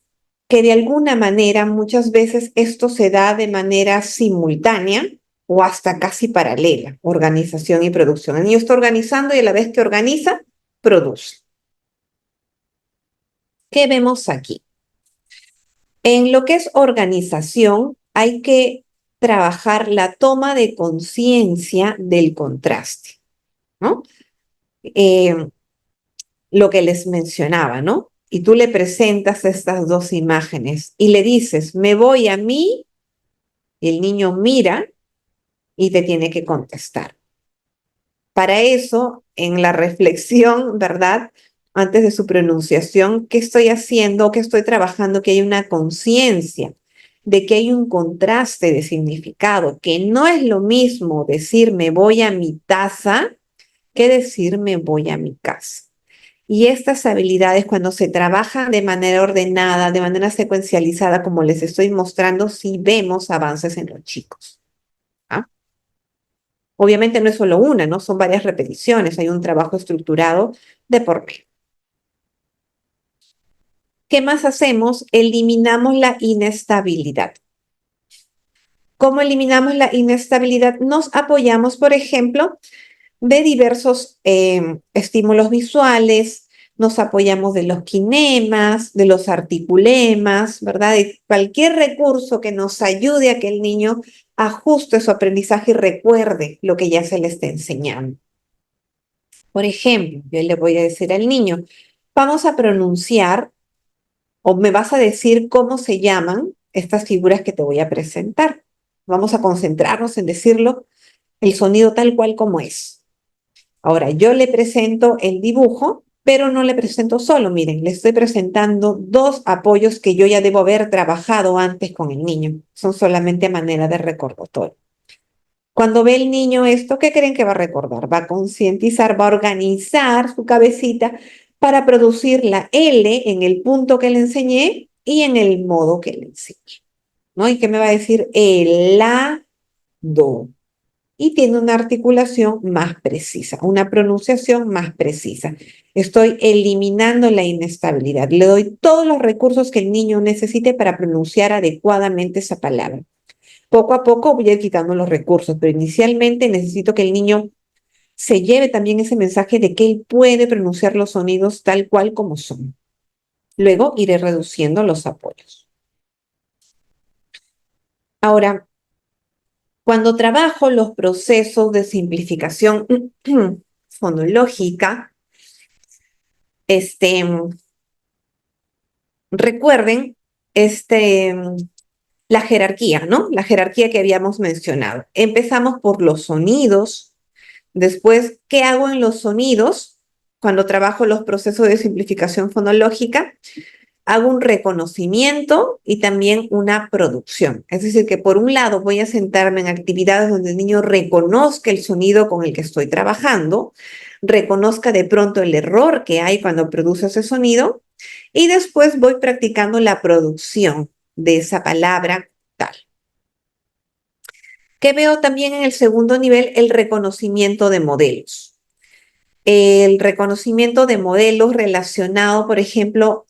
Speaker 1: que de alguna manera muchas veces esto se da de manera simultánea o hasta casi paralela, organización y producción. El niño está organizando y a la vez que organiza, produce. ¿Qué vemos aquí? En lo que es organización, hay que trabajar la toma de conciencia del contraste, ¿no? Lo que les mencionaba, ¿no? Y tú le presentas estas dos imágenes y le dices, me voy a mí, y el niño mira y te tiene que contestar. Para eso, en la reflexión, ¿verdad? Antes de su pronunciación, ¿qué estoy haciendo? ¿Qué estoy trabajando? Que hay una conciencia de que hay un contraste de significado, que no es lo mismo decir me voy a mi taza que decir me voy a mi casa. Y estas habilidades, cuando se trabajan de manera ordenada, de manera secuencializada, como les estoy mostrando, sí vemos avances en los chicos. ¿Ah? Obviamente no es solo una, ¿no? Son varias repeticiones, hay un trabajo estructurado de por medio. ¿Qué más hacemos? Eliminamos la inestabilidad. ¿Cómo eliminamos la inestabilidad? Nos apoyamos, por ejemplo, de diversos estímulos visuales, nos apoyamos de los kinemas, de los articulemas, ¿verdad? De cualquier recurso que nos ayude a que el niño ajuste su aprendizaje y recuerde lo que ya se le está enseñando. Por ejemplo, yo le voy a decir al niño, vamos a pronunciar o me vas a decir cómo se llaman estas figuras que te voy a presentar. Vamos a concentrarnos en decirlo, el sonido tal cual como es. Ahora, yo le presento el dibujo, pero no le presento solo. Miren, le estoy presentando dos apoyos que yo ya debo haber trabajado antes con el niño. Son solamente a manera de recordatorio. Cuando ve el niño esto, ¿qué creen que va a recordar? Va a concientizar, va a organizar su cabecita para producir la L en el punto que le enseñé y en el modo que le enseñé, ¿no? ¿Y qué me va a decir? El, la, do. Y tiene una articulación más precisa, una pronunciación más precisa. Estoy eliminando la inestabilidad. Le doy todos los recursos que el niño necesite para pronunciar adecuadamente esa palabra. Poco a poco voy a ir quitando los recursos, pero inicialmente necesito que el niño se lleve también ese mensaje de que él puede pronunciar los sonidos tal cual como son. Luego iré reduciendo los apoyos. Ahora, cuando trabajo los procesos de simplificación fonológica, recuerden la jerarquía, ¿no? La jerarquía que habíamos mencionado. Empezamos por los sonidos. Después, ¿qué hago en los sonidos? Cuando trabajo los procesos de simplificación fonológica, hago un reconocimiento y también una producción. Es decir, que por un lado voy a sentarme en actividades donde el niño reconozca el sonido con el que estoy trabajando, reconozca de pronto el error que hay cuando produce ese sonido y después voy practicando la producción de esa palabra tal. ¿Qué veo también en el segundo nivel? El reconocimiento de modelos. El reconocimiento de modelos relacionado, por ejemplo,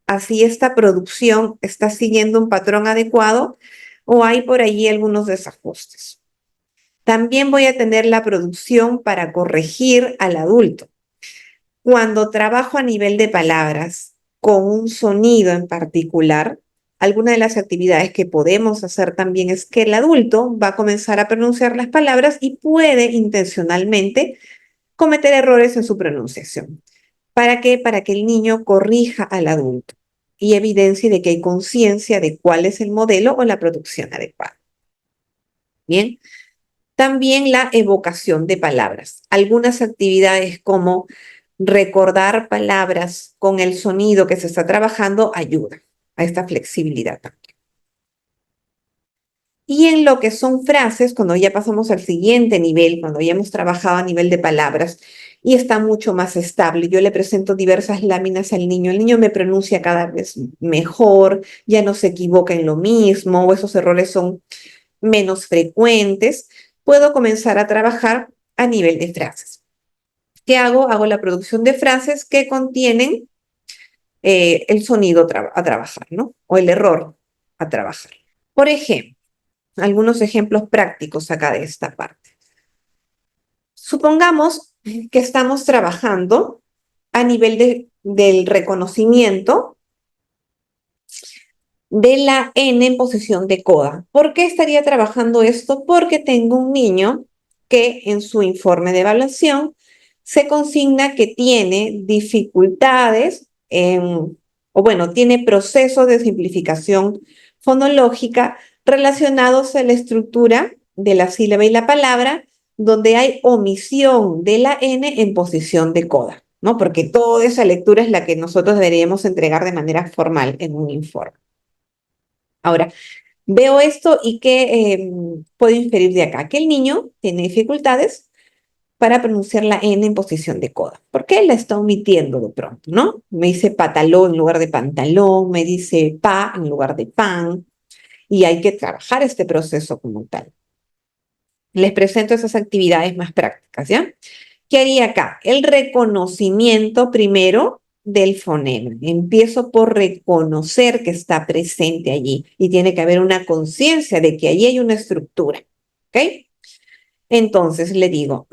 Speaker 1: así esta producción está siguiendo un patrón adecuado o hay por allí algunos desajustes. También voy a tener la producción para corregir al adulto. Cuando trabajo a nivel de palabras con un sonido en particular, alguna de las actividades que podemos hacer también es que el adulto va a comenzar a pronunciar las palabras y puede intencionalmente cometer errores en su pronunciación. ¿Para qué? Para que el niño corrija al adulto y evidencie de que hay conciencia de cuál es el modelo o la producción adecuada. Bien. También la evocación de palabras. Algunas actividades como recordar palabras con el sonido que se está trabajando ayuda a esta flexibilidad también. Y en lo que son frases, cuando ya pasamos al siguiente nivel, cuando ya hemos trabajado a nivel de palabras y está mucho más estable, yo le presento diversas láminas al niño me pronuncia cada vez mejor, ya no se equivoca en lo mismo, o esos errores son menos frecuentes, puedo comenzar a trabajar a nivel de frases. ¿Qué hago? Hago la producción de frases que contienen el sonido a trabajar, ¿no? O el error a trabajar. Por ejemplo, algunos ejemplos prácticos acá de esta parte. Supongamos que estamos trabajando a nivel del reconocimiento de la N en posición de coda. ¿Por qué estaría trabajando esto? Porque tengo un niño que en su informe de evaluación se consigna que tiene dificultades o bueno, tiene procesos de simplificación fonológica relacionados a la estructura de la sílaba y la palabra, donde hay omisión de la N en posición de coda, ¿no? Porque toda esa lectura es la que nosotros deberíamos entregar de manera formal en un informe. Ahora, veo esto y ¿qué puedo inferir de acá? Que el niño tiene dificultades para pronunciar la N en posición de coda. ¿Por qué la está omitiendo de pronto, no? Me dice patalón en lugar de pantalón, me dice pa en lugar de pan, y hay que trabajar este proceso como tal. Les presento esas actividades más prácticas, ¿ya? ¿Qué haría acá? El reconocimiento primero del fonema. Empiezo por reconocer que está presente allí y tiene que haber una conciencia de que allí hay una estructura, ¿ok? Entonces le digo,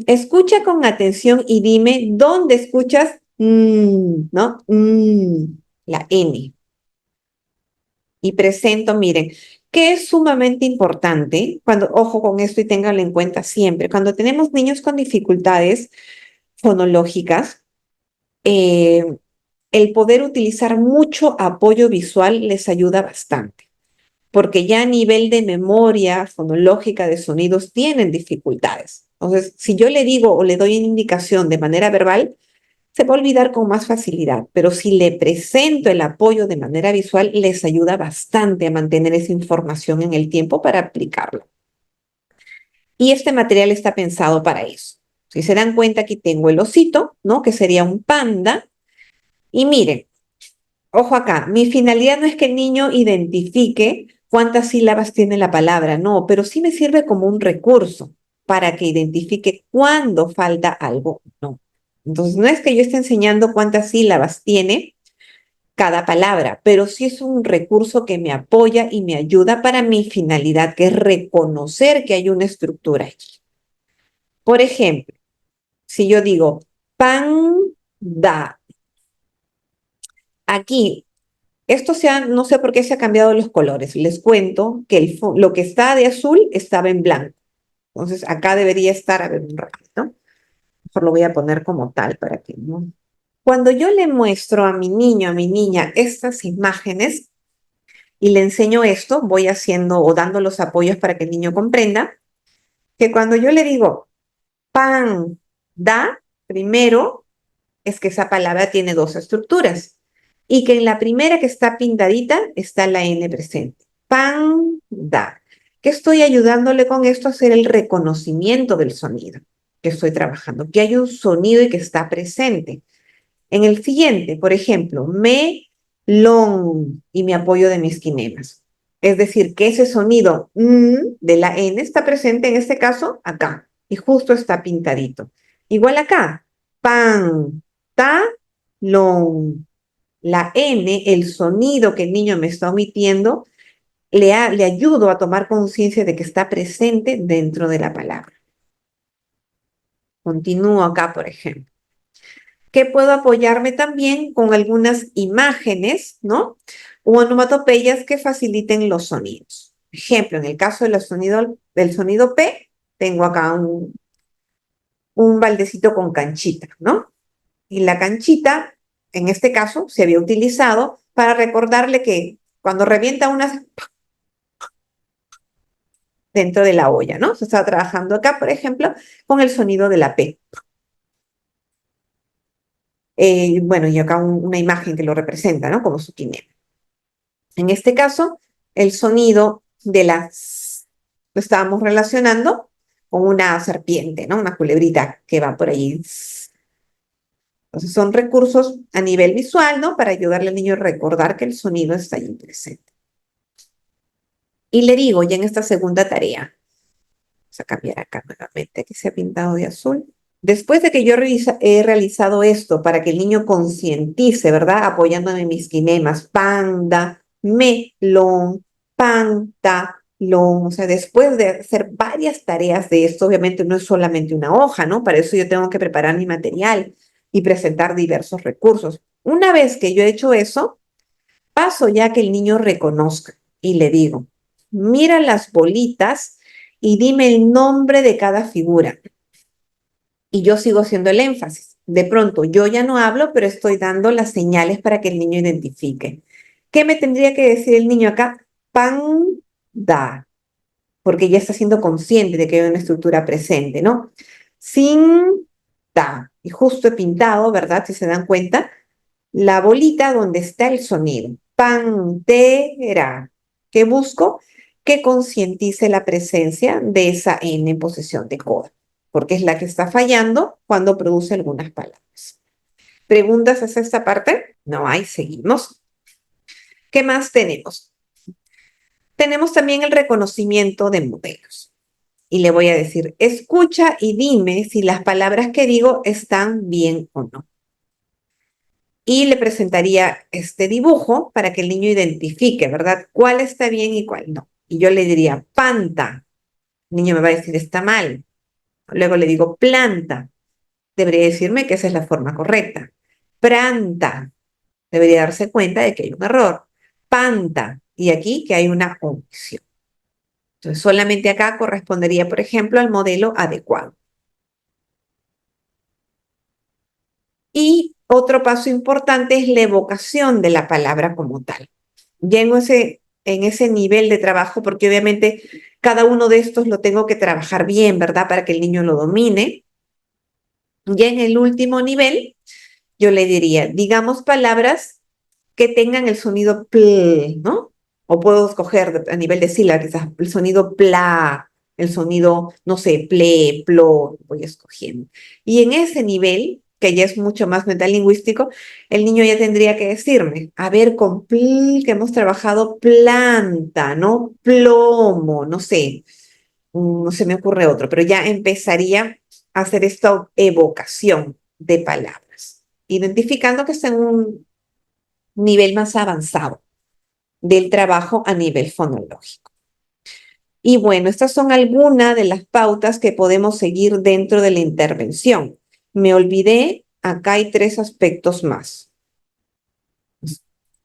Speaker 1: escucha con atención y dime dónde escuchas, ¿no? La N. Y presento, miren, que es sumamente importante, cuando, ojo con esto y ténganlo en cuenta siempre, cuando tenemos niños con dificultades fonológicas, el poder utilizar mucho apoyo visual les ayuda bastante, porque ya a nivel de memoria fonológica de sonidos tienen dificultades. Entonces, si yo le digo o le doy una indicación de manera verbal, se va a olvidar con más facilidad, pero si le presento el apoyo de manera visual, les ayuda bastante a mantener esa información en el tiempo para aplicarlo. Y este material está pensado para eso. Si se dan cuenta, aquí tengo el osito, ¿no? Que sería un panda. Y miren, ojo acá, mi finalidad no es que el niño identifique cuántas sílabas tiene la palabra, no, pero sí me sirve como un recurso para que identifique cuándo falta algo, no. Entonces, no es que yo esté enseñando cuántas sílabas tiene cada palabra, pero sí es un recurso que me apoya y me ayuda para mi finalidad, que es reconocer que hay una estructura aquí. Por ejemplo, si yo digo panda, aquí, no sé por qué se han cambiado los colores. Les cuento que lo que está de azul estaba en blanco. Entonces, acá debería estar, a ver un ratito. Mejor lo voy a poner como tal para que no. Cuando yo le muestro a mi niño, a mi niña, estas imágenes y le enseño esto, voy haciendo o dando los apoyos para que el niño comprenda que cuando yo le digo pan, da, primero es que esa palabra tiene dos estructuras y que en la primera que está pintadita está la N presente. Pan, da. ¿Qué estoy ayudándole con esto? A hacer el reconocimiento del sonido que estoy trabajando, que hay un sonido y que está presente. En el siguiente, por ejemplo, melón y me apoyo de mis quinemas. Es decir, que ese sonido de la N está presente en este caso acá y justo está pintadito. Igual acá, pan, ta, lon. La N, el sonido que el niño me está omitiendo, le ayudo a tomar conciencia de que está presente dentro de la palabra. Continúo acá, por ejemplo. Que puedo apoyarme también con algunas imágenes, ¿no? O onomatopeyas que faciliten los sonidos. Ejemplo, en el caso del sonido P, tengo acá un baldecito con canchita, ¿no? Y la canchita, en este caso, se había utilizado para recordarle que cuando revienta una dentro de la olla, ¿no? Se está trabajando acá, por ejemplo, con el sonido de la P. Bueno, y acá una imagen que lo representa, ¿no? Como su quimera. En este caso, el sonido de las lo estábamos relacionando con una serpiente, ¿no? Una culebrita que va por allí. Entonces son recursos a nivel visual, ¿no? Para ayudarle al niño a recordar que el sonido está ahí presente. Y le digo, ya en esta segunda tarea, vamos a cambiar acá nuevamente, que se ha pintado de azul. Después de que yo he realizado esto para que el niño concientice, ¿verdad? Apoyándome en mis quinemas, panda, melón, pantalón. O sea, después de hacer varias tareas de esto, obviamente no es solamente una hoja, ¿no? Para eso yo tengo que preparar mi material y presentar diversos recursos. Una vez que yo he hecho eso, paso ya que el niño reconozca y le digo, mira las bolitas y dime el nombre de cada figura. Y yo sigo haciendo el énfasis. De pronto, yo ya no hablo, pero estoy dando las señales para que el niño identifique. ¿Qué me tendría que decir el niño acá? Panda, porque ya está siendo consciente de que hay una estructura presente, ¿no? Cinta, y justo he pintado, ¿verdad? Si se dan cuenta, la bolita donde está el sonido. Pantera. ¿Qué busco? Que concientice la presencia de esa N en posición de coda, porque es la que está fallando cuando produce algunas palabras. ¿Preguntas hacia esta parte? No hay, seguimos. ¿Qué más tenemos? Tenemos también el reconocimiento de modelos. Y le voy a decir, escucha y dime si las palabras que digo están bien o no. Y le presentaría este dibujo para que el niño identifique, ¿verdad? ¿Cuál está bien y cuál no? Y yo le diría, panta. El niño me va a decir, está mal. Luego le digo, planta. Debería decirme que esa es la forma correcta. Pranta. Debería darse cuenta de que hay un error. Panta. Y aquí que hay una omisión. Entonces, solamente acá correspondería, por ejemplo, al modelo adecuado. Y otro paso importante es la evocación de la palabra como tal. Ya en ese nivel de trabajo, porque obviamente cada uno de estos lo tengo que trabajar bien, ¿verdad? Para que el niño lo domine. Ya en el último nivel, yo le diría, digamos palabras que tengan el sonido pl, ¿no? O puedo escoger a nivel de sílaba, quizás el sonido pla, el sonido, no sé, ple, plo, voy escogiendo. Y en ese nivel, que ya es mucho más metalingüístico, el niño ya tendría que decirme, a ver, con pl, que hemos trabajado planta, ¿no? Plomo, no sé, no se me ocurre otro, pero ya empezaría a hacer esta evocación de palabras, identificando que está en un nivel más avanzado del trabajo a nivel fonológico. Y bueno, estas son algunas de las pautas que podemos seguir dentro de la intervención. Me olvidé, acá hay 3 aspectos más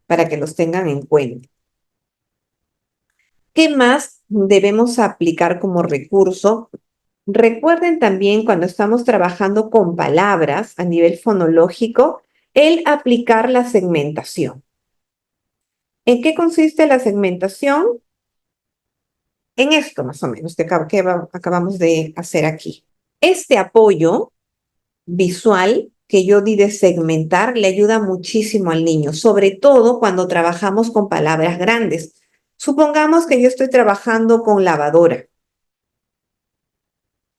Speaker 1: para que los tengan en cuenta. ¿Qué más debemos aplicar como recurso? Recuerden también cuando estamos trabajando con palabras a nivel fonológico, el aplicar la segmentación. ¿En qué consiste la segmentación? En esto más o menos que acabamos de hacer aquí. Este apoyo visual que yo di de segmentar le ayuda muchísimo al niño, sobre todo cuando trabajamos con palabras grandes. Supongamos que yo estoy trabajando con lavadora.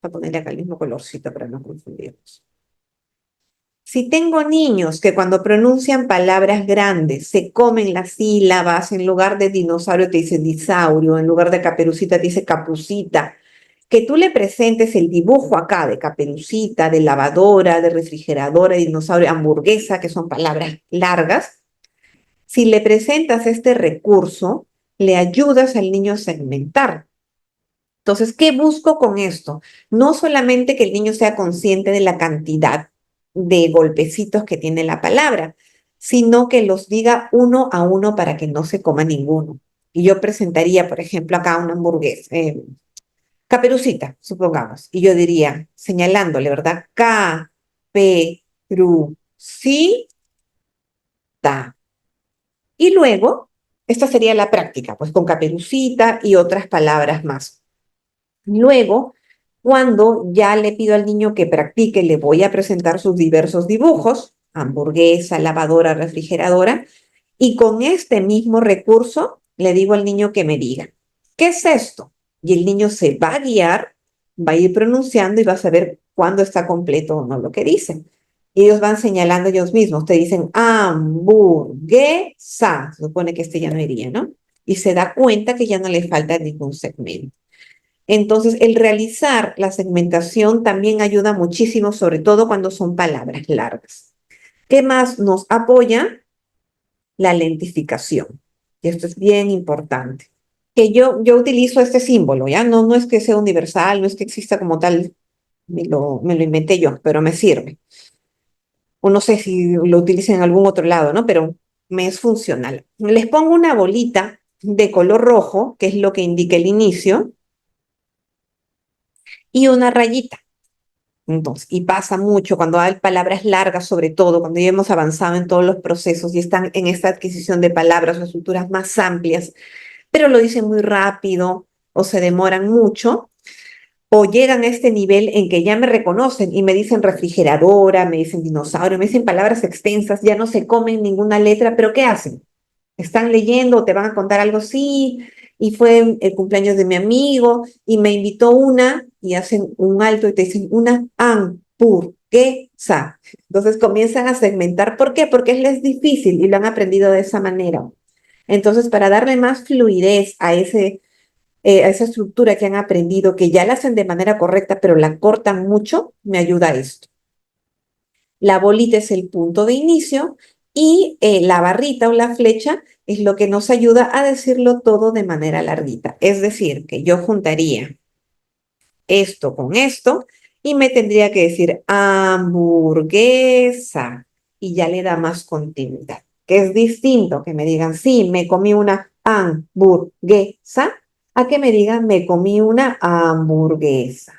Speaker 1: Voy a ponerle acá el mismo colorcito para no confundirnos. Si tengo niños que cuando pronuncian palabras grandes se comen las sílabas, en lugar de dinosaurio te dice disaurio, en lugar de caperucita te dice capucita, que tú le presentes el dibujo acá de caperucita, de lavadora, de refrigeradora, de dinosaurio, hamburguesa, que son palabras largas, si le presentas este recurso, le ayudas al niño a segmentar. Entonces, ¿qué busco con esto? No solamente que el niño sea consciente de la cantidad de golpecitos que tiene la palabra, sino que los diga uno a uno para que no se coma ninguno. Y yo presentaría, por ejemplo, acá una hamburguesa, caperucita, supongamos, y yo diría, señalándole, ¿verdad? Caperucita. Y luego, esta sería la práctica, pues con caperucita y otras palabras más. Luego, cuando ya le pido al niño que practique, le voy a presentar sus diversos dibujos, hamburguesa, lavadora, refrigeradora, y con este mismo recurso le digo al niño que me diga, ¿qué es esto? Y el niño se va a guiar, va a ir pronunciando y va a saber cuándo está completo o no lo que dice. Y ellos van señalando ellos mismos, te dicen hamburguesa, se supone que este ya no iría, ¿no? Y se da cuenta que ya no le falta ningún segmento. Entonces, el realizar la segmentación también ayuda muchísimo, sobre todo cuando son palabras largas. ¿Qué más nos apoya? La lentificación. Y esto es bien importante. Que yo utilizo este símbolo, ¿ya? No es que sea universal, no es que exista como tal, me lo inventé yo, pero me sirve. O no sé si lo utilicen en algún otro lado, ¿no? Pero me es funcional. Les pongo una bolita de color rojo, que es lo que indica el inicio, y una rayita. Entonces, y pasa mucho cuando hay palabras largas, sobre todo cuando ya hemos avanzado en todos los procesos y están en esta adquisición de palabras o estructuras más amplias, pero lo dicen muy rápido o se demoran mucho, o llegan a este nivel en que ya me reconocen y me dicen refrigeradora, me dicen dinosaurio, me dicen palabras extensas, ya no se comen ninguna letra, pero ¿qué hacen? Están leyendo o te van a contar algo, sí, y fue el cumpleaños de mi amigo y me invitó una y hacen un alto y te dicen una hamburguesa. Entonces comienzan a segmentar. ¿Por qué? Porque es difícil y lo han aprendido de esa manera. Entonces, para darle más fluidez a esa estructura que han aprendido, que ya la hacen de manera correcta, pero la cortan mucho, me ayuda esto. La bolita es el punto de inicio y la barrita o la flecha es lo que nos ayuda a decirlo todo de manera larguita. Es decir, que yo juntaría esto con esto y me tendría que decir hamburguesa y ya le da más continuidad. Que es distinto que me digan, sí, me comí una hamburguesa, a que me digan, me comí una hamburguesa.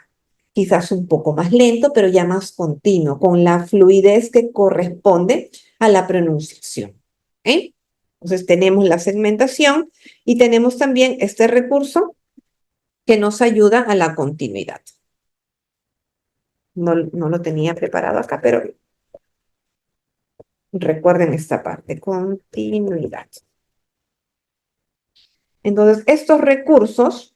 Speaker 1: Quizás un poco más lento, pero ya más continuo, con la fluidez que corresponde a la pronunciación. ¿Eh? Entonces tenemos la segmentación y tenemos también este recurso que nos ayuda a la continuidad. No lo tenía preparado acá, pero recuerden esta parte, continuidad. Entonces, estos recursos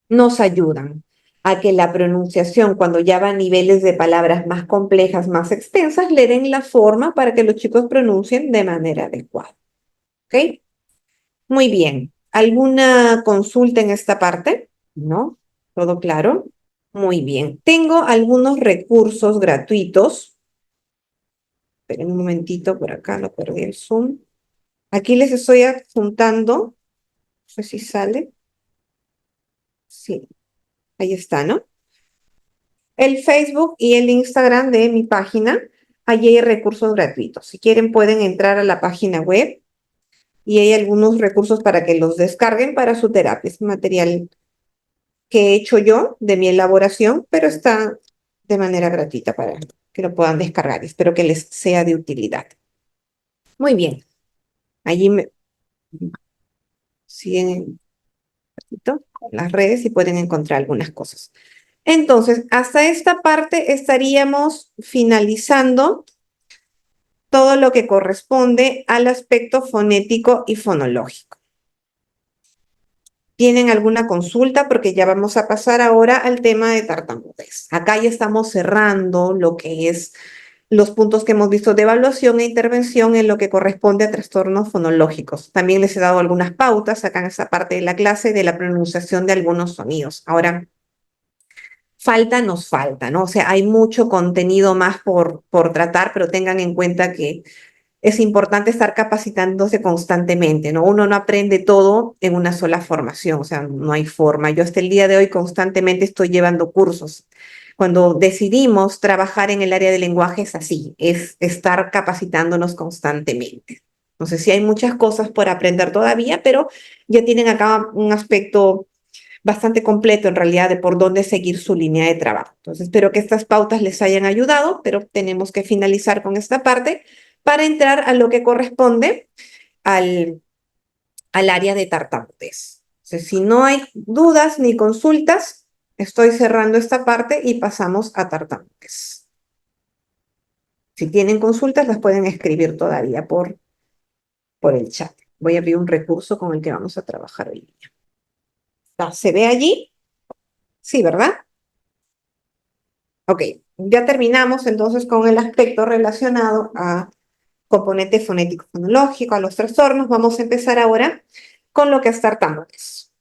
Speaker 1: nos ayudan a que la pronunciación, cuando ya va a niveles de palabras más complejas, más extensas, le den la forma para que los chicos pronuncien de manera adecuada. ¿Ok? Muy bien. ¿Alguna consulta en esta parte? ¿No? ¿Todo claro? Muy bien. Tengo algunos recursos gratuitos. Esperen un momentito, por acá no perdí el Zoom. Aquí les estoy adjuntando. No sé si sale. Sí, ahí está, ¿no? El Facebook y el Instagram de mi página. Allí hay recursos gratuitos. Si quieren pueden entrar a la página web y hay algunos recursos para que los descarguen para su terapia. Es material que he hecho yo de mi elaboración, pero está de manera gratuita para que lo puedan descargar. Espero que les sea de utilidad. Muy bien. Allí me siguen las redes y pueden encontrar algunas cosas. Entonces, hasta esta parte estaríamos finalizando todo lo que corresponde al aspecto fonético y fonológico. ¿Tienen alguna consulta? Porque ya vamos a pasar ahora al tema de tartamudez. Acá ya estamos cerrando lo que es los puntos que hemos visto de evaluación e intervención en lo que corresponde a trastornos fonológicos. También les he dado algunas pautas acá en esta parte de la clase de la pronunciación de algunos sonidos. Ahora, nos falta, ¿no? O sea, hay mucho contenido más por tratar, pero tengan en cuenta que es importante estar capacitándose constantemente, ¿no? Uno no aprende todo en una sola formación, o sea, no hay forma. Yo hasta el día de hoy constantemente estoy llevando cursos. Cuando decidimos trabajar en el área de lenguaje es así, es estar capacitándonos constantemente. Entonces, sí hay muchas cosas por aprender todavía, pero ya tienen acá un aspecto bastante completo en realidad de por dónde seguir su línea de trabajo. Entonces, espero que estas pautas les hayan ayudado, pero tenemos que finalizar con esta parte para entrar a lo que corresponde al, al área de tartamudez. Entonces, si no hay dudas ni consultas, estoy cerrando esta parte y pasamos a tartamudez. Si tienen consultas, las pueden escribir todavía por el chat. Voy a abrir un recurso con el que vamos a trabajar hoy día. ¿Se ve allí? Sí, ¿verdad? Ok, ya terminamos entonces con el aspecto relacionado a componente fonético-fonológico, a los trastornos. Vamos a empezar ahora con lo que es tartamudez.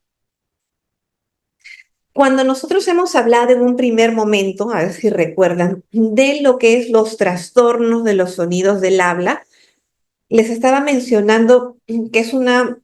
Speaker 1: Cuando nosotros hemos hablado en un primer momento, a ver si recuerdan, de lo que es los trastornos de los sonidos del habla, les estaba mencionando que es una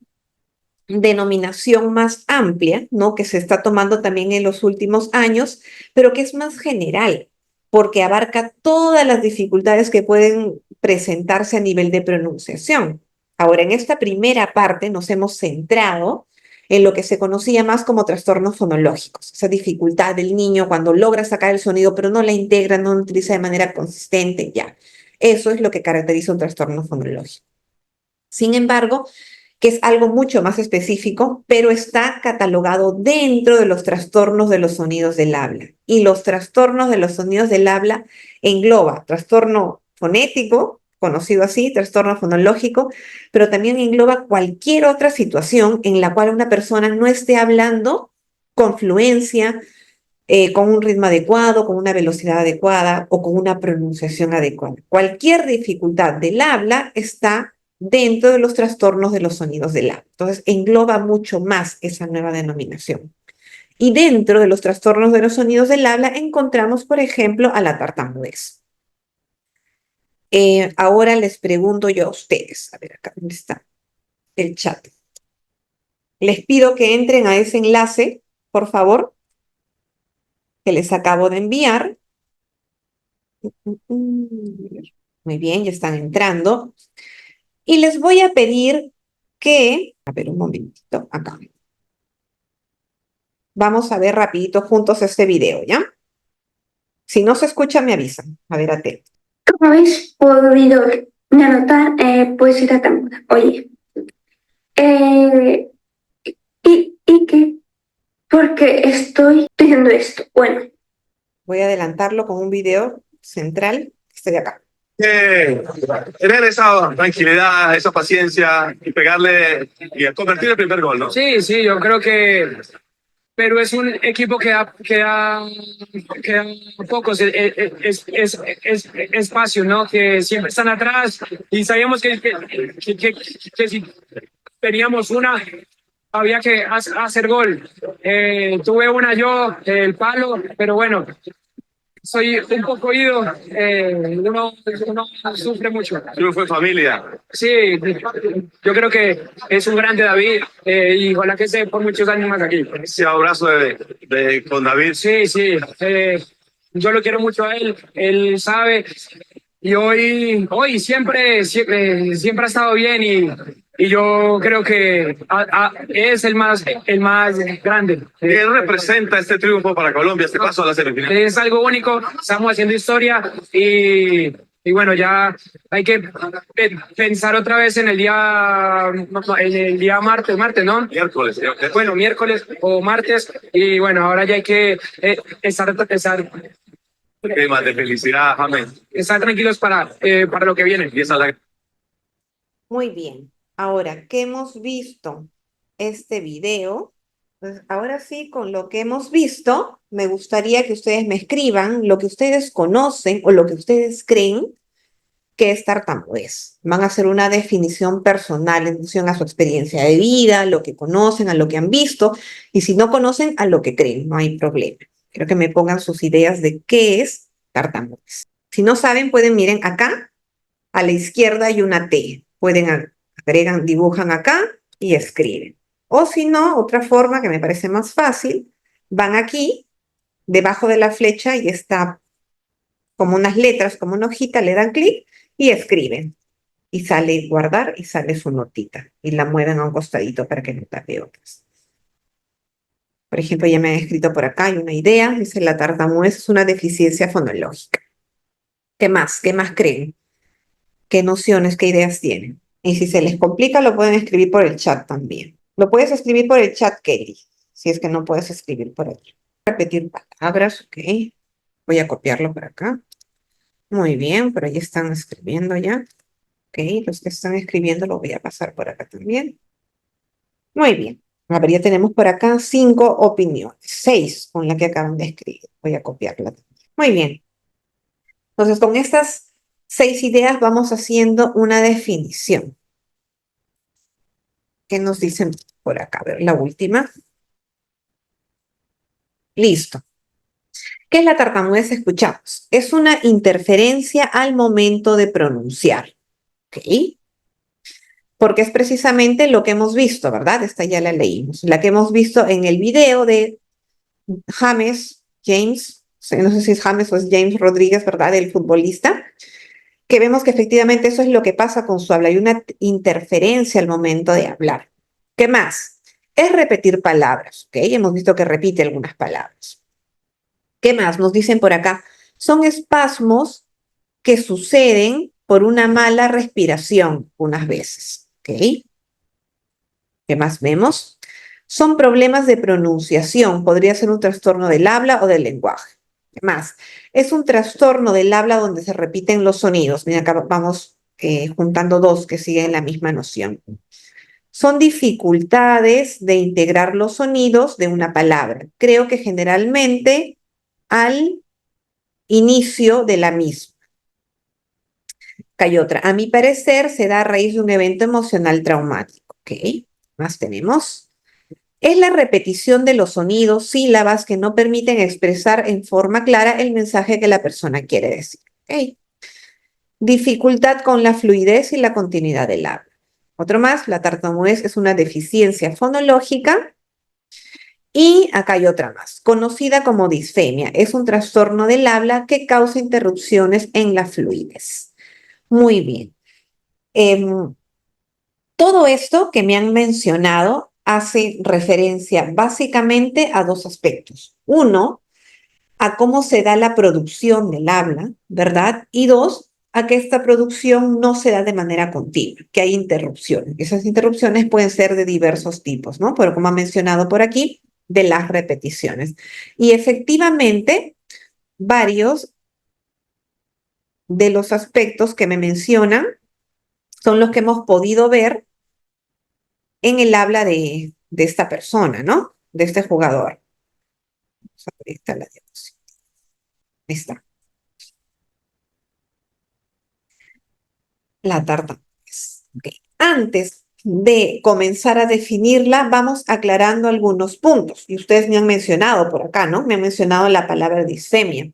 Speaker 1: denominación más amplia, ¿no? Que se está tomando también en los últimos años, pero que es más general, porque abarca todas las dificultades que pueden presentarse a nivel de pronunciación. Ahora, en esta primera parte nos hemos centrado en lo que se conocía más como trastornos fonológicos, esa dificultad del niño cuando logra sacar el sonido, pero no la integra, no lo utiliza de manera consistente, ya. Eso es lo que caracteriza un trastorno fonológico. Sin embargo, que es algo mucho más específico, pero está catalogado dentro de los trastornos de los sonidos del habla. Y los trastornos de los sonidos del habla engloba trastorno fonético, conocido así, trastorno fonológico, pero también engloba cualquier otra situación en la cual una persona no esté hablando con fluencia, con un ritmo adecuado, con una velocidad adecuada o con una pronunciación adecuada. Cualquier dificultad del habla está dentro de los trastornos de los sonidos del habla. Entonces, engloba mucho más esa nueva denominación. Y dentro de los trastornos de los sonidos del habla encontramos, por ejemplo, a la tartamudez. Ahora les pregunto yo a ustedes, a ver acá, ¿dónde está el chat? Les pido que entren a ese enlace, por favor, que les acabo de enviar. Muy bien, ya están entrando. Y les voy a pedir que, a ver un momentito, acá. Vamos a ver rapidito juntos este video, ¿ya? Si no se escucha, me avisan. A ver, atento.
Speaker 4: Como habéis podido notar, pues era tartamuda. Oye, ¿y qué? ¿Por qué estoy diciendo esto? Bueno,
Speaker 1: Voy a adelantarlo con un video central. Este de acá.
Speaker 5: Tener esa tranquilidad, esa paciencia y pegarle y convertir el primer gol, ¿no?
Speaker 6: Sí, sí, yo creo que Perú es un equipo que da pocos espacio, ¿no? Que siempre están atrás y sabíamos que si teníamos una, había que hacer gol. Tuve una yo, el palo, pero bueno, soy un poco oído, uno sufre mucho.
Speaker 5: Tú fue familia.
Speaker 6: Sí, yo creo que es un grande David y ojalá que esté por muchos años más aquí.
Speaker 5: Ese abrazo con David.
Speaker 6: Sí, sí, yo lo quiero mucho a él sabe y hoy siempre ha estado bien y yo creo que es el más grande.
Speaker 5: ¿Qué representa este triunfo para Colombia, este paso a la semifinal?
Speaker 6: Es algo único, estamos haciendo historia y bueno, ya hay que pensar otra vez en el día martes, ¿no?
Speaker 5: Miércoles.
Speaker 6: Bueno, miércoles o martes y bueno, ahora ya hay que estar
Speaker 5: Temas de felicidad, amén.
Speaker 6: estar tranquilos para lo que viene.
Speaker 5: Y esa es la...
Speaker 1: Muy bien. Ahora que hemos visto este video, Pues ahora sí, con lo que hemos visto, me gustaría que ustedes me escriban lo que ustedes conocen o lo que ustedes creen que es tartamudez. Van a hacer una definición personal en función a su experiencia de vida, a lo que conocen, a lo que han visto, y si no conocen, a lo que creen, no hay problema. Quiero que me pongan sus ideas de qué es tartamudez. Si no saben, pueden miren acá, a la izquierda hay una T. Pueden agregan, dibujan acá y escriben. O si no, otra forma que me parece más fácil, van aquí, debajo de la flecha y está como unas letras, como una hojita, le dan clic y escriben. Y sale guardar y sale su notita. Y la mueven a un costadito para que no tape otras. Por ejemplo, ya me han escrito por acá, hay una idea, dice la tartamudez es una deficiencia fonológica. ¿Qué más? ¿Qué más creen? ¿Qué nociones, qué ideas tienen? Y si se les complica, lo pueden escribir por el chat también. Lo puedes escribir por el chat, Kelly, si es que no puedes escribir por aquí. Repetir palabras, ok. Voy a copiarlo por acá. Muy bien, por ahí están escribiendo ya. Ok, los que están escribiendo lo voy a pasar por acá también. Muy bien. A ver, ya tenemos por acá 5 opiniones. 6 con la que acaban de escribir. Voy a copiarla también. Muy bien. Entonces, con estas 6 ideas vamos haciendo una definición. ¿Qué nos dicen por acá? A ver, la última. Listo. ¿Qué es la tartamudez? Escuchamos. Es una interferencia al momento de pronunciar. ¿Ok? Porque es precisamente lo que hemos visto, ¿verdad? Esta ya la leímos. La que hemos visto en el video de James, no sé si es James o es James Rodríguez, ¿verdad? El futbolista, que vemos que efectivamente eso es lo que pasa con su habla. Hay una interferencia al momento de hablar. ¿Qué más? Es repetir palabras, ¿ok? Hemos visto que repite algunas palabras. ¿Qué más? Nos dicen por acá. Son espasmos que suceden por una mala respiración unas veces, ¿ok? ¿Qué más vemos? Son problemas de pronunciación. Podría ser un trastorno del habla o del lenguaje. ¿Qué más? Es un trastorno del habla donde se repiten los sonidos. Mira, acá vamos juntando dos que siguen la misma noción. Son dificultades de integrar los sonidos de una palabra. Creo que generalmente al inicio de la misma. Acá hay otra. A mi parecer, se da a raíz de un evento emocional traumático. ¿Ok? Más tenemos. Es la repetición de los sonidos, sílabas que no permiten expresar en forma clara el mensaje que la persona quiere decir. ¿Ok? Dificultad con la fluidez y la continuidad del habla. Otro más, la tartamudez es una deficiencia fonológica. Y acá hay otra más, conocida como disfemia. Es un trastorno del habla que causa interrupciones en la fluidez. Muy bien. Todo esto que me han mencionado hace referencia básicamente a dos aspectos. Uno, a cómo se da la producción del habla, ¿verdad? Y dos, a que esta producción no se da de manera continua, que hay interrupciones. Esas interrupciones pueden ser de diversos tipos, ¿no? Pero como ha mencionado por aquí, de las repeticiones. Y efectivamente, varios de los aspectos que me mencionan son los que hemos podido ver en el habla de esta persona, ¿no? De este jugador. Ahí está la diapositiva. Ahí está. La tartamudez. Okay. Antes de comenzar a definirla, vamos aclarando algunos puntos. Y ustedes me han mencionado por acá, ¿no? Me han mencionado la palabra disfemia.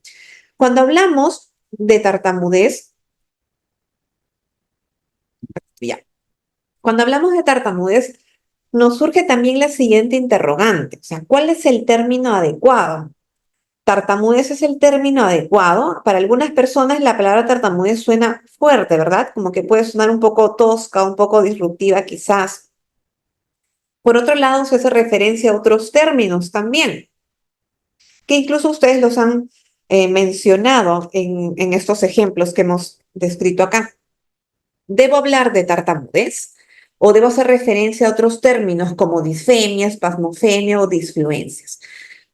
Speaker 1: Cuando hablamos de tartamudez, ya. Cuando hablamos de tartamudez, nos surge también la siguiente interrogante. O sea, ¿cuál es el término adecuado? Tartamudez es el término adecuado. Para algunas personas la palabra tartamudez suena fuerte, ¿verdad? Como que puede sonar un poco tosca, un poco disruptiva quizás. Por otro lado, se hace referencia a otros términos también, que incluso ustedes los han mencionado en estos ejemplos que hemos descrito acá. ¿Debo hablar de tartamudez o debo hacer referencia a otros términos como disfemia, espasmofenia o disfluencias?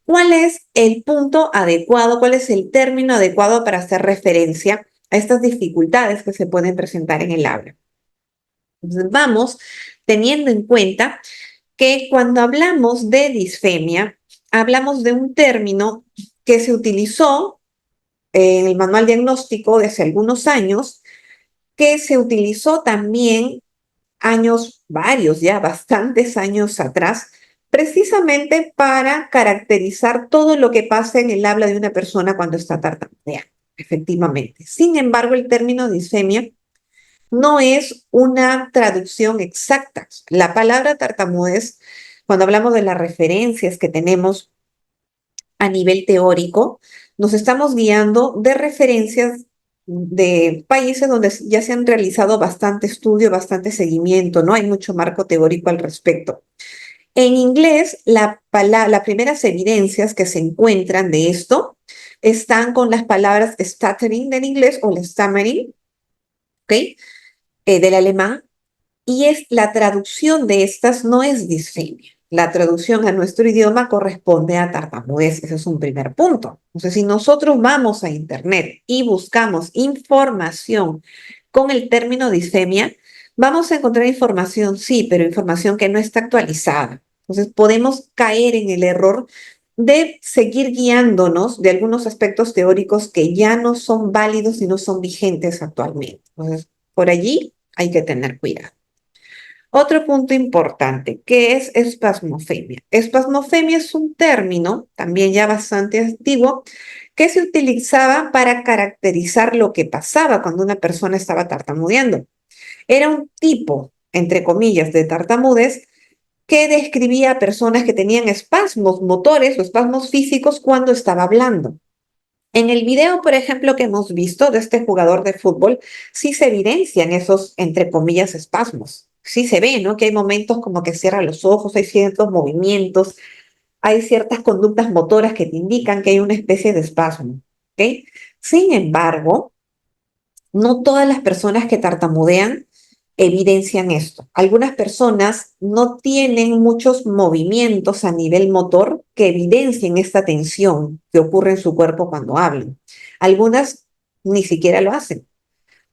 Speaker 1: ¿Cuál es el punto adecuado? ¿Cuál es el término adecuado para hacer referencia a estas dificultades que se pueden presentar en el habla? Entonces, vamos teniendo en cuenta que cuando hablamos de disfemia, hablamos de un término que se utilizó en el manual diagnóstico de hace algunos años, que se utilizó también años, varios ya, bastantes años atrás, precisamente para caracterizar todo lo que pasa en el habla de una persona cuando está tartamudeando, efectivamente. Sin embargo, el término disfemia no es una traducción exacta. La palabra tartamudez, cuando hablamos de las referencias que tenemos a nivel teórico, nos estamos guiando de referencias de países donde ya se han realizado bastante estudio, bastante seguimiento, ¿no? Hay mucho marco teórico al respecto. En inglés, las primeras evidencias que se encuentran de esto están con las palabras stuttering del inglés o el stammering, ¿ok? Del alemán, y la traducción de estas no es disfemia. La traducción a nuestro idioma corresponde a tartamudez. Ese es un primer punto. Entonces, si nosotros vamos a Internet y buscamos información con el término disfemia, vamos a encontrar información, sí, pero información que no está actualizada. Entonces, podemos caer en el error de seguir guiándonos de algunos aspectos teóricos que ya no son válidos y no son vigentes actualmente. Entonces, por allí hay que tener cuidado. Otro punto importante, ¿qué es espasmofemia? Espasmofemia es un término, también ya bastante antiguo, que se utilizaba para caracterizar lo que pasaba cuando una persona estaba tartamudeando. Era un tipo, entre comillas, de tartamudez que describía a personas que tenían espasmos motores o espasmos físicos cuando estaba hablando. En el video, por ejemplo, que hemos visto de este jugador de fútbol, sí se evidencian esos, entre comillas, espasmos. Sí se ve, ¿no? Que hay momentos como que cierra los ojos, hay ciertos movimientos, hay ciertas conductas motoras que te indican que hay una especie de espasmo, ¿ok? Sin embargo, no todas las personas que tartamudean evidencian esto. Algunas personas no tienen muchos movimientos a nivel motor que evidencien esta tensión que ocurre en su cuerpo cuando hablan. Algunas ni siquiera lo hacen.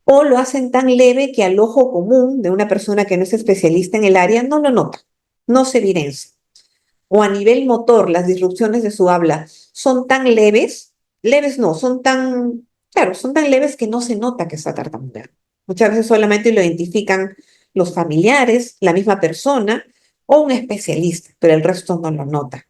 Speaker 1: O lo hacen tan leve que al ojo común de una persona que no es especialista en el área no lo nota, no se evidencia. O a nivel motor, las disrupciones de su habla son tan leves, leves no, son tan, claro, son tan leves que no se nota que está tartamudeando. Muchas veces solamente lo identifican los familiares, la misma persona o un especialista, pero el resto no lo nota.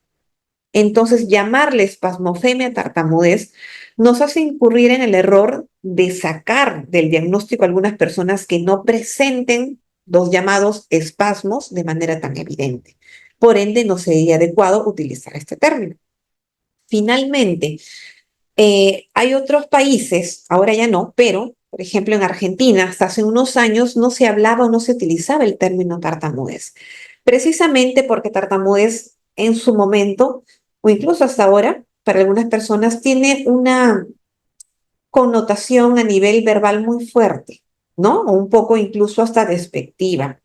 Speaker 1: Entonces, llamarle espasmofemia tartamudez nos hace incurrir en el error de sacar del diagnóstico a algunas personas que no presenten los llamados espasmos de manera tan evidente. Por ende, no sería adecuado utilizar este término. Finalmente, hay otros países, ahora ya no, pero, por ejemplo, en Argentina, hasta hace unos años no se hablaba o no se utilizaba el término tartamudez, precisamente porque tartamudez en su momento, o incluso hasta ahora, para algunas personas, tiene una connotación a nivel verbal muy fuerte, ¿no? O un poco incluso hasta despectiva.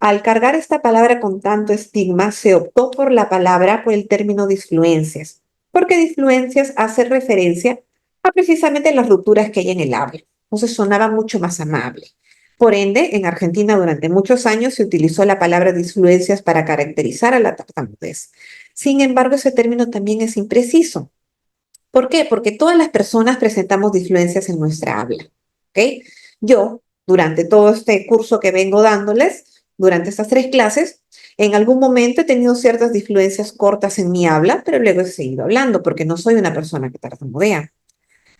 Speaker 1: Al cargar esta palabra con tanto estigma, se optó por el término disfluencias, porque disfluencias hace referencia a precisamente las rupturas que hay en el habla. Entonces sonaba mucho más amable. Por ende, en Argentina durante muchos años se utilizó la palabra disfluencias para caracterizar a la tartamudez. Sin embargo, ese término también es impreciso. ¿Por qué? Porque todas las personas presentamos disfluencias en nuestra habla, ¿ok? Yo, durante todo este curso que vengo dándoles, durante estas 3 clases, en algún momento he tenido ciertas disfluencias cortas en mi habla, pero luego he seguido hablando porque no soy una persona que tartamudea.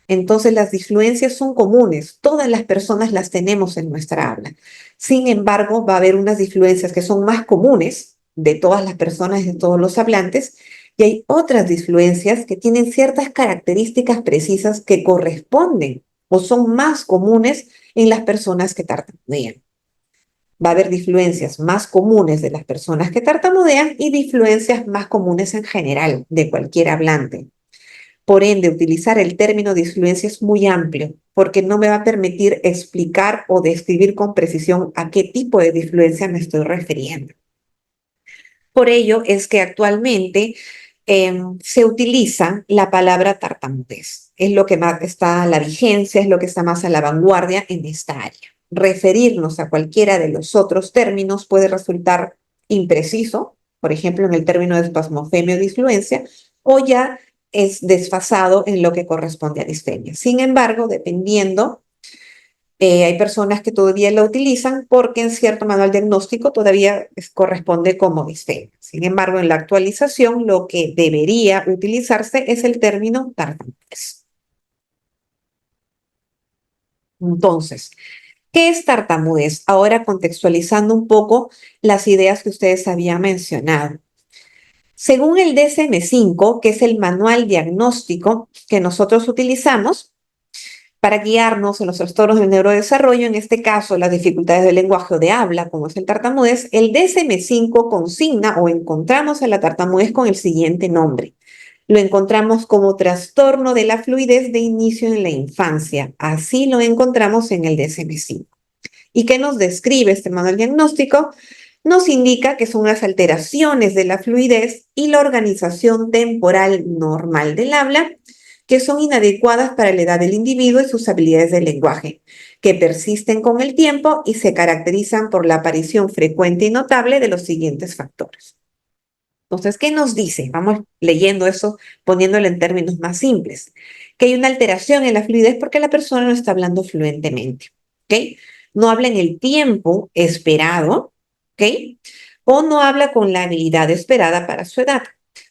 Speaker 1: Entonces las disfluencias son comunes, todas las personas las tenemos en nuestra habla. Sin embargo, va a haber unas disfluencias que son más comunes de todas las personas, de todos los hablantes, y hay otras disfluencias que tienen ciertas características precisas que corresponden o son más comunes en las personas que tartamudean. Va a haber disfluencias más comunes de las personas que tartamudean y disfluencias más comunes en general de cualquier hablante. Por ende, utilizar el término disfluencia es muy amplio porque no me va a permitir explicar o describir con precisión a qué tipo de disfluencia me estoy refiriendo. Por ello es que actualmente se utiliza la palabra tartamudez. Es lo que más está a la vigencia, es lo que está más a la vanguardia en esta área. Referirnos a cualquiera de los otros términos puede resultar impreciso, por ejemplo, en el término de espasmofemia o disfluencia, o ya es desfasado en lo que corresponde a disfemia. Sin embargo, dependiendo, hay personas que todavía lo utilizan porque en cierto manual diagnóstico todavía corresponde como disfemia. Sin embargo, en la actualización lo que debería utilizarse es el término tartamudez. Entonces, ¿qué es tartamudez? Ahora contextualizando un poco las ideas que ustedes habían mencionado. Según el DSM-5, que es el manual diagnóstico que nosotros utilizamos para guiarnos en los trastornos del neurodesarrollo, en este caso las dificultades del lenguaje o de habla, como es el tartamudez, el DSM-5 consigna o encontramos a la tartamudez con el siguiente nombre. Lo encontramos como trastorno de la fluidez de inicio en la infancia. Así lo encontramos en el DSM-5. ¿Y qué nos describe este manual diagnóstico? Nos indica que son las alteraciones de la fluidez y la organización temporal normal del habla que son inadecuadas para la edad del individuo y sus habilidades de lenguaje, que persisten con el tiempo y se caracterizan por la aparición frecuente y notable de los siguientes factores. Entonces, ¿qué nos dice? Vamos leyendo eso, poniéndolo en términos más simples. Que hay una alteración en la fluidez porque la persona no está hablando fluentemente, ¿ok? No habla en el tiempo esperado, ¿ok? O no habla con la habilidad esperada para su edad.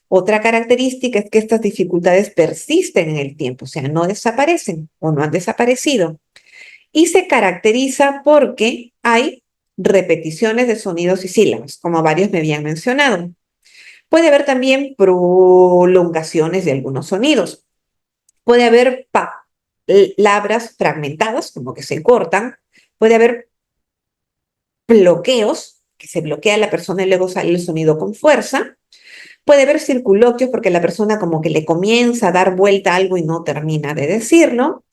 Speaker 1: Otra característica es que estas dificultades persisten en el tiempo, o sea, no desaparecen o no han desaparecido. Y se caracteriza porque hay repeticiones de sonidos y sílabas, como varios me habían mencionado. Puede haber también prolongaciones de algunos sonidos. Puede haber palabras fragmentadas, como que se cortan. Puede haber bloqueos, que se bloquea la persona y luego sale el sonido con fuerza. Puede haber circunloquios porque la persona como que le comienza a dar vuelta a algo y no termina de decirlo.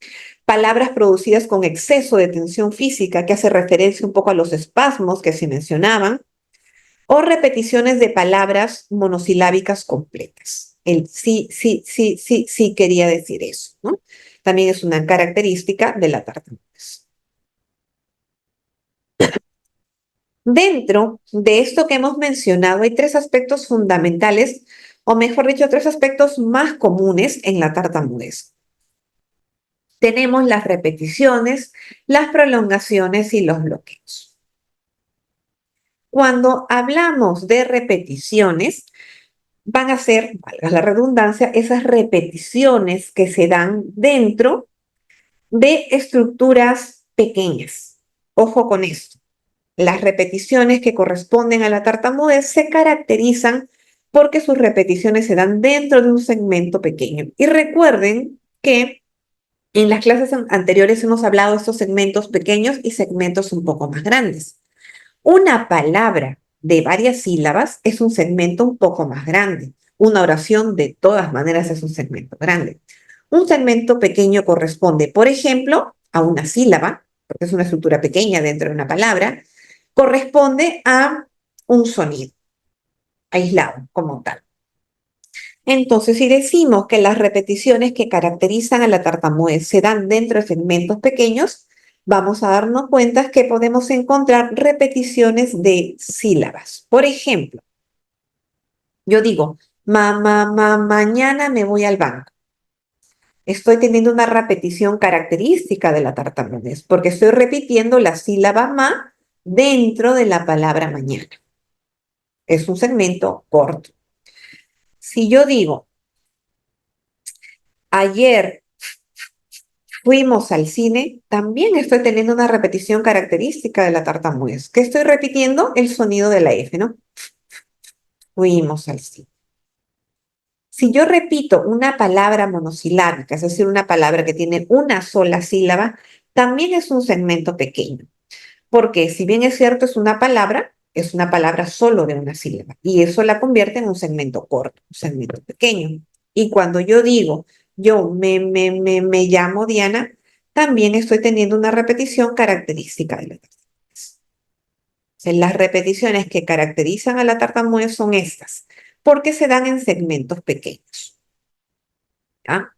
Speaker 1: Palabras producidas con exceso de tensión física, que hace referencia un poco a los espasmos que se mencionaban, o repeticiones de palabras monosilábicas completas. El sí, sí, sí, sí, sí quería decir eso, ¿no? También es una característica de la tartamudez. Dentro de esto que hemos mencionado hay tres aspectos fundamentales, o mejor dicho, tres aspectos más comunes en la tartamudez. Tenemos las repeticiones, las prolongaciones y los bloqueos. Cuando hablamos de repeticiones, van a ser, valga la redundancia, esas repeticiones que se dan dentro de estructuras pequeñas. Ojo con esto. Las repeticiones que corresponden a la tartamudez se caracterizan porque sus repeticiones se dan dentro de un segmento pequeño. Y recuerden que en las clases anteriores hemos hablado de estos segmentos pequeños y segmentos un poco más grandes. Una palabra de varias sílabas es un segmento un poco más grande. Una oración de todas maneras es un segmento grande. Un segmento pequeño corresponde, por ejemplo, a una sílaba, porque es una estructura pequeña dentro de una palabra, corresponde a un sonido aislado como tal. Entonces, si decimos que las repeticiones que caracterizan a la tartamudez se dan dentro de segmentos pequeños, vamos a darnos cuenta que podemos encontrar repeticiones de sílabas. Por ejemplo, yo digo, mañana me voy al banco. Estoy teniendo una repetición característica de la tartamudez porque estoy repitiendo la sílaba ma dentro de la palabra mañana. Es un segmento corto. Si yo digo, ayer fuimos al cine, también estoy teniendo una repetición característica de la tartamudez, que estoy repitiendo el sonido de la F, ¿no? Fuimos al cine. Si yo repito una palabra monosilábica, es decir, una palabra que tiene una sola sílaba, también es un segmento pequeño. Porque si bien es cierto, es una palabra solo de una sílaba. Y eso la convierte en un segmento corto, un segmento pequeño. Y cuando yo digo, yo me llamo Diana, también estoy teniendo una repetición característica de la tartamudez. Las repeticiones que caracterizan a la tartamudez son estas, porque se dan en segmentos pequeños. ¿Ya?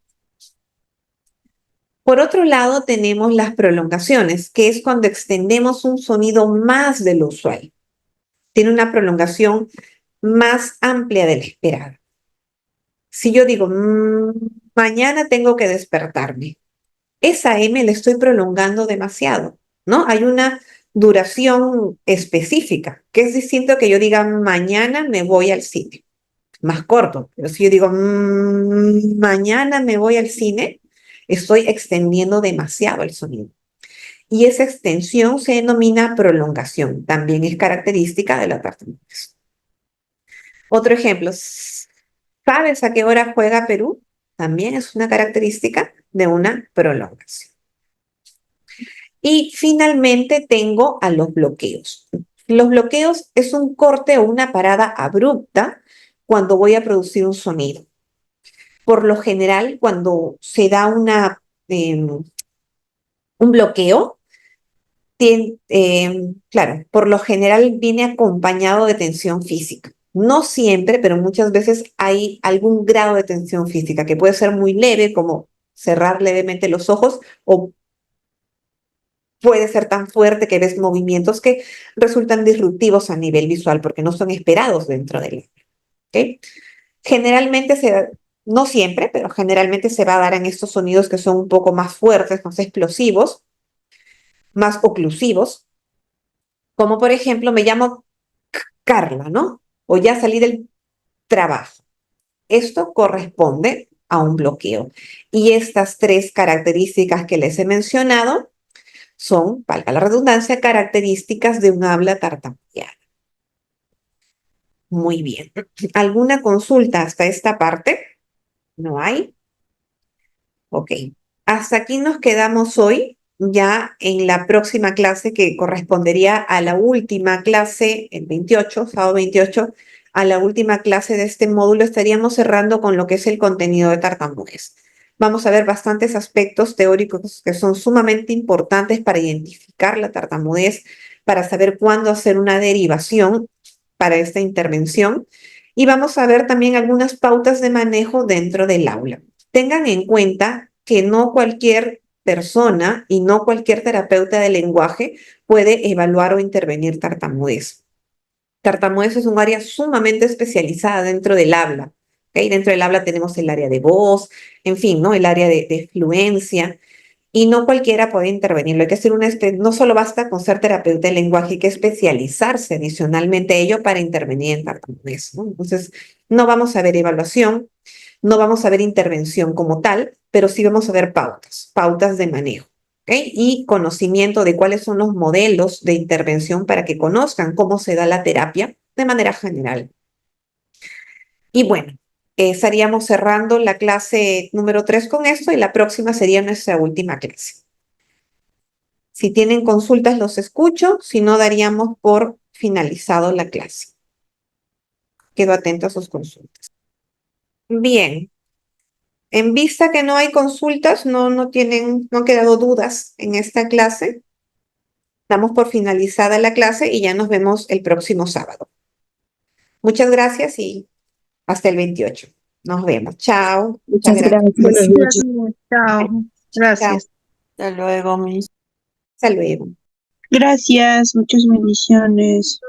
Speaker 1: Por otro lado, tenemos las prolongaciones, que es cuando extendemos un sonido más de lo usual. tiene una prolongación más amplia de la esperada. Si yo digo, mañana tengo que despertarme, esa M la estoy prolongando demasiado, ¿no? Hay una duración específica, que es distinto a que yo diga, mañana me voy al cine, más corto. Pero si yo digo, mañana me voy al cine, estoy extendiendo demasiado el sonido. Y esa extensión se denomina prolongación, también es característica de la tartamudez. Otro ejemplo, ¿sabes a qué hora juega Perú? También es una característica de una prolongación. Y finalmente tengo a los bloqueos. Los bloqueos es un corte o una parada abrupta cuando voy a producir un sonido. Por lo general, cuando se da un bloqueo, claro, por lo general viene acompañado de tensión física. No siempre, pero muchas veces hay algún grado de tensión física que puede ser muy leve, como cerrar levemente los ojos, o puede ser tan fuerte que ves movimientos que resultan disruptivos a nivel visual porque no son esperados dentro del ¿okay? Generalmente no siempre, pero generalmente se va a dar en estos sonidos que son un poco más fuertes, más explosivos, más oclusivos, como por ejemplo me llamo Carla, ¿no? O ya salí del trabajo. Esto corresponde a un bloqueo. Y estas tres características que les he mencionado son, valga la redundancia, características de un habla tartamudeada. Muy bien. ¿Alguna consulta hasta esta parte? ¿No hay? Ok. Hasta aquí nos quedamos hoy. Ya en la próxima clase, que correspondería a la última clase, el 28, sábado 28, a la última clase de este módulo, estaríamos cerrando con lo que es el contenido de tartamudez. Vamos a ver bastantes aspectos teóricos que son sumamente importantes para identificar la tartamudez, para saber cuándo hacer una derivación para esta intervención. Y vamos a ver también algunas pautas de manejo dentro del aula. Tengan en cuenta que no cualquier persona y no cualquier terapeuta de lenguaje puede evaluar o intervenir tartamudez. Tartamudez es un área sumamente especializada dentro del habla. ¿Okay? Dentro del habla tenemos el área de voz, en fin, ¿no? El área de fluencia. Y no cualquiera puede intervenirlo. Hay que hacer no solo basta con ser terapeuta de lenguaje, hay que especializarse adicionalmente a ello para intervenir en tartamudez, ¿no? Entonces, no vamos a ver evaluación, no vamos a ver intervención como tal, pero sí vamos a ver pautas de manejo, ¿okay? Y conocimiento de cuáles son los modelos de intervención para que conozcan cómo se da la terapia de manera general. Y bueno, estaríamos cerrando la clase número 3 con esto y la próxima sería nuestra última clase. Si tienen consultas, los escucho, si no, daríamos por finalizado la clase. Quedo atento a sus consultas. Bien, en vista que no hay consultas, no han quedado dudas en esta clase. Damos por finalizada la clase y ya nos vemos el próximo sábado. Muchas gracias y hasta el 28. Nos vemos. Chao.
Speaker 2: Muchas gracias.
Speaker 7: Buenas noches.
Speaker 2: Chao. Gracias.
Speaker 7: Hasta luego, mis.
Speaker 1: Hasta luego.
Speaker 2: Gracias. Muchas bendiciones.